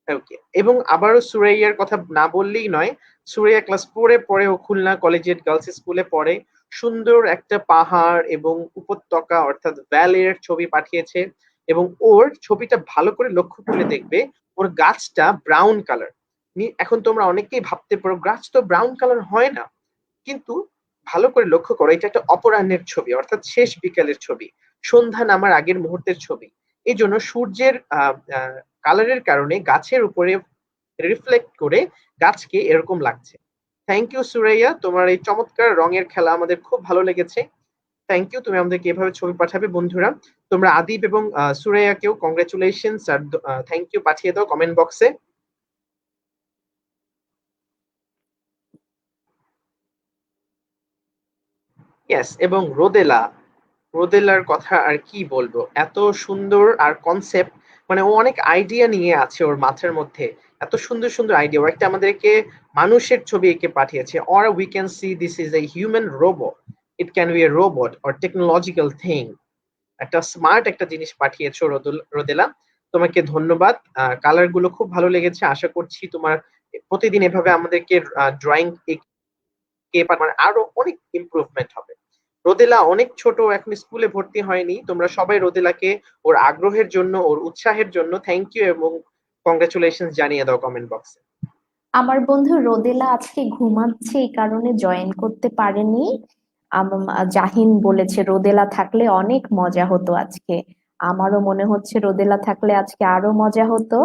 ওকে, এবং আবারও সুরাইয়ার কথা না বললেই নয়। সুরাইয়া ক্লাস 4-এ পড়ে, ও খুলনা কলেজিয়েট গার্লস স্কুলে পড়ে। সুন্দর একটা পাহাড় এবং উপত্যকা অর্থাৎ ভ্যালির ছবি পাঠিয়েছে, এবং ওর ছবিটা ভালো করে লক্ষ্য করলে দেখবে ওর গাছটা ব্রাউন কালার। এখন তোমরা অনেকেই ভাবতে পারো গাছ তো ব্রাউন কালার হয় না, কিন্তু ভালো করে লক্ষ্য করো, এটা একটা অপরাহ্নের ছবি, অর্থাৎ শেষ বিকেলের ছবি, সন্ধ্যা নামার আগের মুহূর্তের ছবি। এই জন্য সূর্যের কালারের কারণে গাছের উপরে রিফ্লেক্ট করে গাছকে এরকম লাগছে। থ্যাংক ইউ সুরাইয়া, তোমার এই চমৎকার রঙের খেলা আমাদের খুব ভালো লেগেছে। থ্যাংক ইউ, তুমি আমাদেরকে এভাবে ছবি পাঠাবে। বন্ধুরা, তোমরা আদিব এবং সুরাইয়াকেও কংগ্রেচুলেশন আর থ্যাংক ইউ পাঠিয়ে দাও কমেন্ট বক্সে। ইয়েস, এবং রোদেলা, রোদেলার কথা আর কি বলবো, এত সুন্দর আর কনসেপ্ট, মানে ও অনেক আইডিয়া নিয়ে আছে ওর মাথার মধ্যে, এত সুন্দর সুন্দর আইডিয়া। ও একটা আমাদেরকে মানুষের ছবি এঁকে পাঠিয়েছে, or we can C this is a human robot, it can B A robot or technological thing. একটা স্মার্ট একটা জিনিস পাঠিয়েছো রোদেলা, তোমাকে ধন্যবাদ। কালার গুলো খুব ভালো লেগেছে, আশা করছি তোমার প্রতিদিন এভাবে আমাদেরকে ড্রয়িং মানে আরো অনেক ইমপ্রুভমেন্ট হবে। রোদেলা অনেক ছোট, এখন স্কুলে ভর্তি হয়নি, তোমরা সবাই রোদেলাকে ওর আগ্রহের জন্য, ওর উৎসাহের জন্য থ্যাংক ইউ এবং কংগ্রেচুলেশন জানিয়ে দাও কমেন্ট বক্সে। আমার বন্ধু রোদেলা আজকে ঘুমাচ্ছে, এই কারণে জয়েন করতে পারেনি। জাহিন বলেছে রোদেলা থাকলে অনেক মজা হতো আজকে। আমারও মনে হচ্ছে রোদেলা থাকলে আজকে আরো মজা হতো।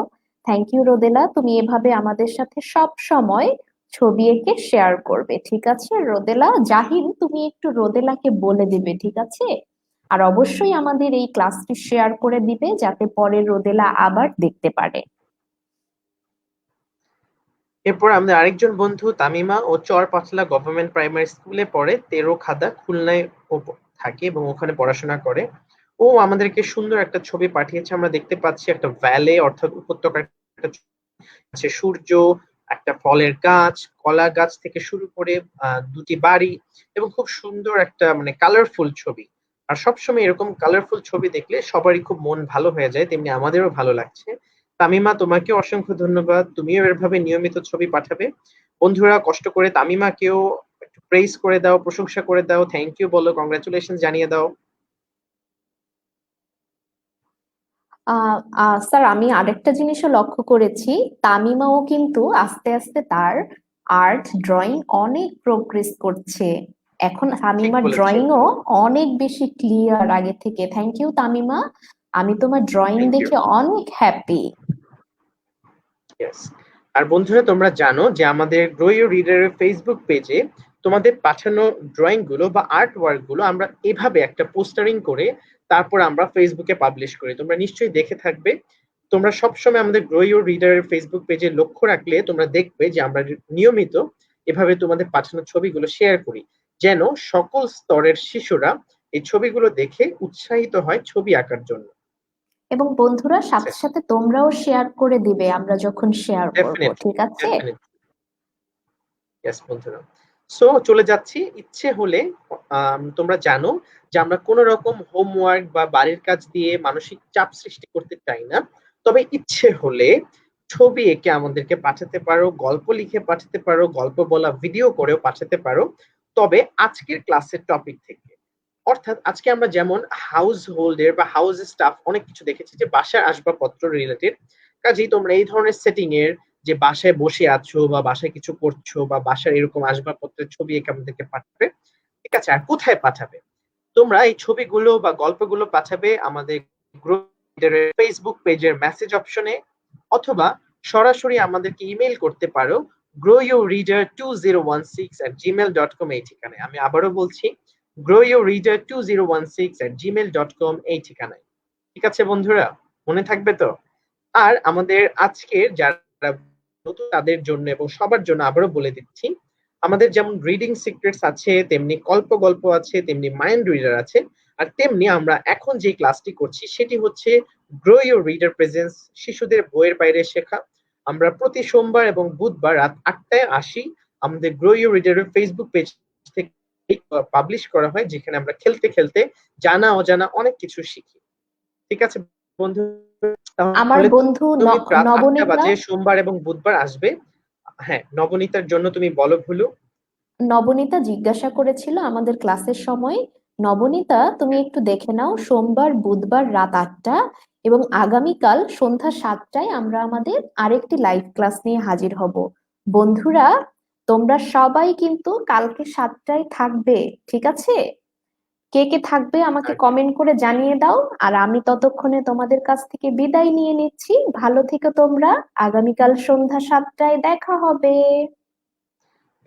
থ্যাংক ইউ রোদেলা, তুমি এভাবে আমাদের সাথে সব সময় ছবি এঁকে শেয়ার করবে, ঠিক আছে রোদেলা? জাহিন, তুমি একটু রোদেলাকে বলে দিবে, ঠিক আছে? আর অবশ্যই আমাদের এই ক্লাসটি শেয়ার করে দিবে যাতে পরে রোদেলা আবার দেখতে পারে। এরপর আমাদের আরেকজন বন্ধু তামিমা, ও চর পাতলা গভর্নমেন্ট প্রাইমারি স্কুলে পড়ে, খাদা খুলনায় ও থাকে এবং ওখানে পড়াশোনা করে। ও আমাদেরকে সুন্দর একটা ছবি পাঠিয়েছে, আমরা দেখতে পাচ্ছি একটা ভ্যালে অর্থাৎ উপত্যকার একটা আছে, সূর্য, একটা ফলের গাছ, কলা গাছ থেকে শুরু করে দুটি বাড়ি, এবং খুব সুন্দর একটা মানে কালারফুল ছবি। আর সবসময় এরকম কালারফুল ছবি দেখলে সবারই খুব মন ভালো হয়ে যায়, তেমনি আমাদেরও ভালো লাগছে। তামিমা, তোমাকে অসংখ্য ধন্যবাদ, তুমিও এভাবে নিয়মিত ছবি পাঠাবে। বন্ধুরা, কষ্ট করে তামিমাকেও একটু প্রেইজ করে দাও, প্রশংসা করে দাও, থ্যাংক ইউ বলো, কংগ্রাচুলেশন জানিয়ে দাও। স্যার, আমি আরেকটা জিনিসও লক্ষ্য করেছি, তামিমাও কিন্তু আস্তে আস্তে তার আর্ট ড্রয়িং অনেক প্রোগ্রেস করছে। এখন ঠিক তামিমার বলেছো। ড্রয়িংও অনেক বেশি ক্লিয়ার আগে থেকে। থ্যাংক ইউ তামিমা, আমি তোমার ড্রয়িং থ্যাংক ইউ। দেখে অনেক হ্যাপি। Yes. আর বন্ধুরা, তোমরা জানো যে আমাদের গ্রো ইউর রিডারের ফেসবুক পেজে তোমাদের পাঠানো ড্রয়িং গুলো বা আর্ট ওয়ার্ক গুলো আমরা এভাবে একটা পোস্টারিং করে তারপর আমরা ফেসবুকে পাবলিশ করি, তোমরা নিশ্চয়ই দেখে থাকবে। তোমরা সবসময় আমাদের গ্রো ইউর রিডারের ফেসবুক পেজে লক্ষ্য রাখলে তোমরা দেখবে যে আমরা নিয়মিত এভাবে তোমাদের পাঠানো ছবিগুলো শেয়ার করি, যেন সকল স্তরের শিশুরা এই ছবিগুলো দেখে উৎসাহিত হয় ছবি আঁকার জন্য। এবং বন্ধুরা, সাথে সাথে তোমরাও শেয়ার করে দিবে আমরা যখন শেয়ার করব, ডেফিনেটলি, ঠিক আছে? ডেফিনেটলি। ইয়েস বন্ধুরা, সো চলে যাচ্ছি। ইচ্ছে হলে তোমরা জানো যে আমরা কোন রকম হোমওয়ার্ক বা বাড়ির কাজ দিয়ে মানসিক চাপ সৃষ্টি করতে চাই না, তবে ইচ্ছে হলে ছবি এঁকে আমাদেরকে পাঠাতে পারো, গল্প লিখে পাঠাতে পারো, গল্প বলা ভিডিও করেও পাঠাতে পারো, তবে আজকের ক্লাসের টপিক থেকে। অর্থাৎ আজকে আমরা যেমন হাউস হোল্ডের বা হাউস স্টাফ অনেক কিছু দেখেছি যে বাসার আসবাবপত্র রিলেটেড, কাজেই তোমরা এই ধরনের সেটিং এর, যে বাসায় বসে আছো বা বাসায় কিছু করছো বা বাসার এরকম আসবাবপত্রের ছবি এঁকে আমাদেরকে পাঠাবে, ঠিক আছে? আর কোথায় পাঠাবে? তোমরা এই ছবিগুলো বা গল্পগুলো পাঠাবে আমাদের গ্রুপ রিডারের ফেসবুক পেজের মেসেজ অপশনে অথবা সরাসরি আমাদেরকে ইমেল করতে পারো growyourreader2016@gmail.com এই ঠিকানায়। আমি আবারও বলছি growyourreader2016@gmail.com এই ঠিকানায়। ঠিক আছে বন্ধুরা, মনে থাকবে তো? আর আমাদের আজকের যারা নতুন তাদের জন্য এবং সবার জন্য আবারও বলে দিচ্ছি, আমাদের যেমন রিডিং সিক্রেটস আছে, তেমনি গল্প আছে, তেমনি মাইন্ড রিডার আছে, আর তেমনি আমরা এখন যে ক্লাসটি করছি সেটি হচ্ছে গ্রো ইউর রিডার প্রেজেন্স, শিশুদের বইয়ের বাইরে শেখা। আমরা প্রতি সোমবার এবং বুধবার রাত 8টায় আসি। আমাদের গ্রো ইউর রিডারের ফেসবুক পেজ থেকে পাবলিশ করা হয়, যেখানে আমরা খেলতে খেলতে জানা অজানা অনেক কিছু শিখি। ঠিক আছে বন্ধু, আমার তাহলে বন্ধু তুমি রাত 8টা নবনীতা বাজে সোমবার এবং বুধবার আসবে। হ্যাঁ, নবনীতার জন্য তুমি বলো ভুলু। নবনীতা জিজ্ঞাসা করেছিল আমাদের ক্লাসের সময়। নবনীতা, তুমি একটু দেখে নাও, সোমবার বুধবার রাত 8টা এবং আগামীকাল সন্ধ্যা 7টায় আমরা আমাদের আরেকটি লাইভ ক্লাস নিয়ে হাজির হব। বন্ধুরা, তোমরা সবাই কিন্তু কালকে 7টায় থাকবে, ঠিক আছে? কে কে থাকবে আমাকে কমেন্ট করে জানিয়ে দাও। আর আমি ততক্ষণে তোমাদের কাছ থেকে বিদায় নিয়ে নিচ্ছি। ভালো থেকো তোমরা। আগামীকাল সন্ধ্যা 7টায় দেখা হবে।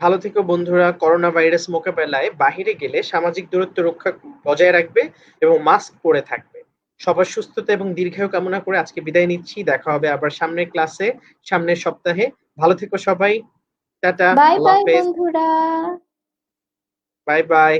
ভালো থেকো বন্ধুরা। করোনা ভাইরাস মোকাবেলায় বাহিরে গেলে সামাজিক দূরত্ব রক্ষা বজায় রাখবে এবং মাস্ক পরে থাকবে। সবার সুস্থতা এবং দীর্ঘায়ু কামনা করে আজকে বিদায় নিচ্ছি। দেখা হবে আবার সামনের ক্লাসে, সামনের সপ্তাহে। ভালো থেকো সবাই। টাটা, বাই আল্লাহ বাই হাফেজ। বন্ধুরা। Bye bye.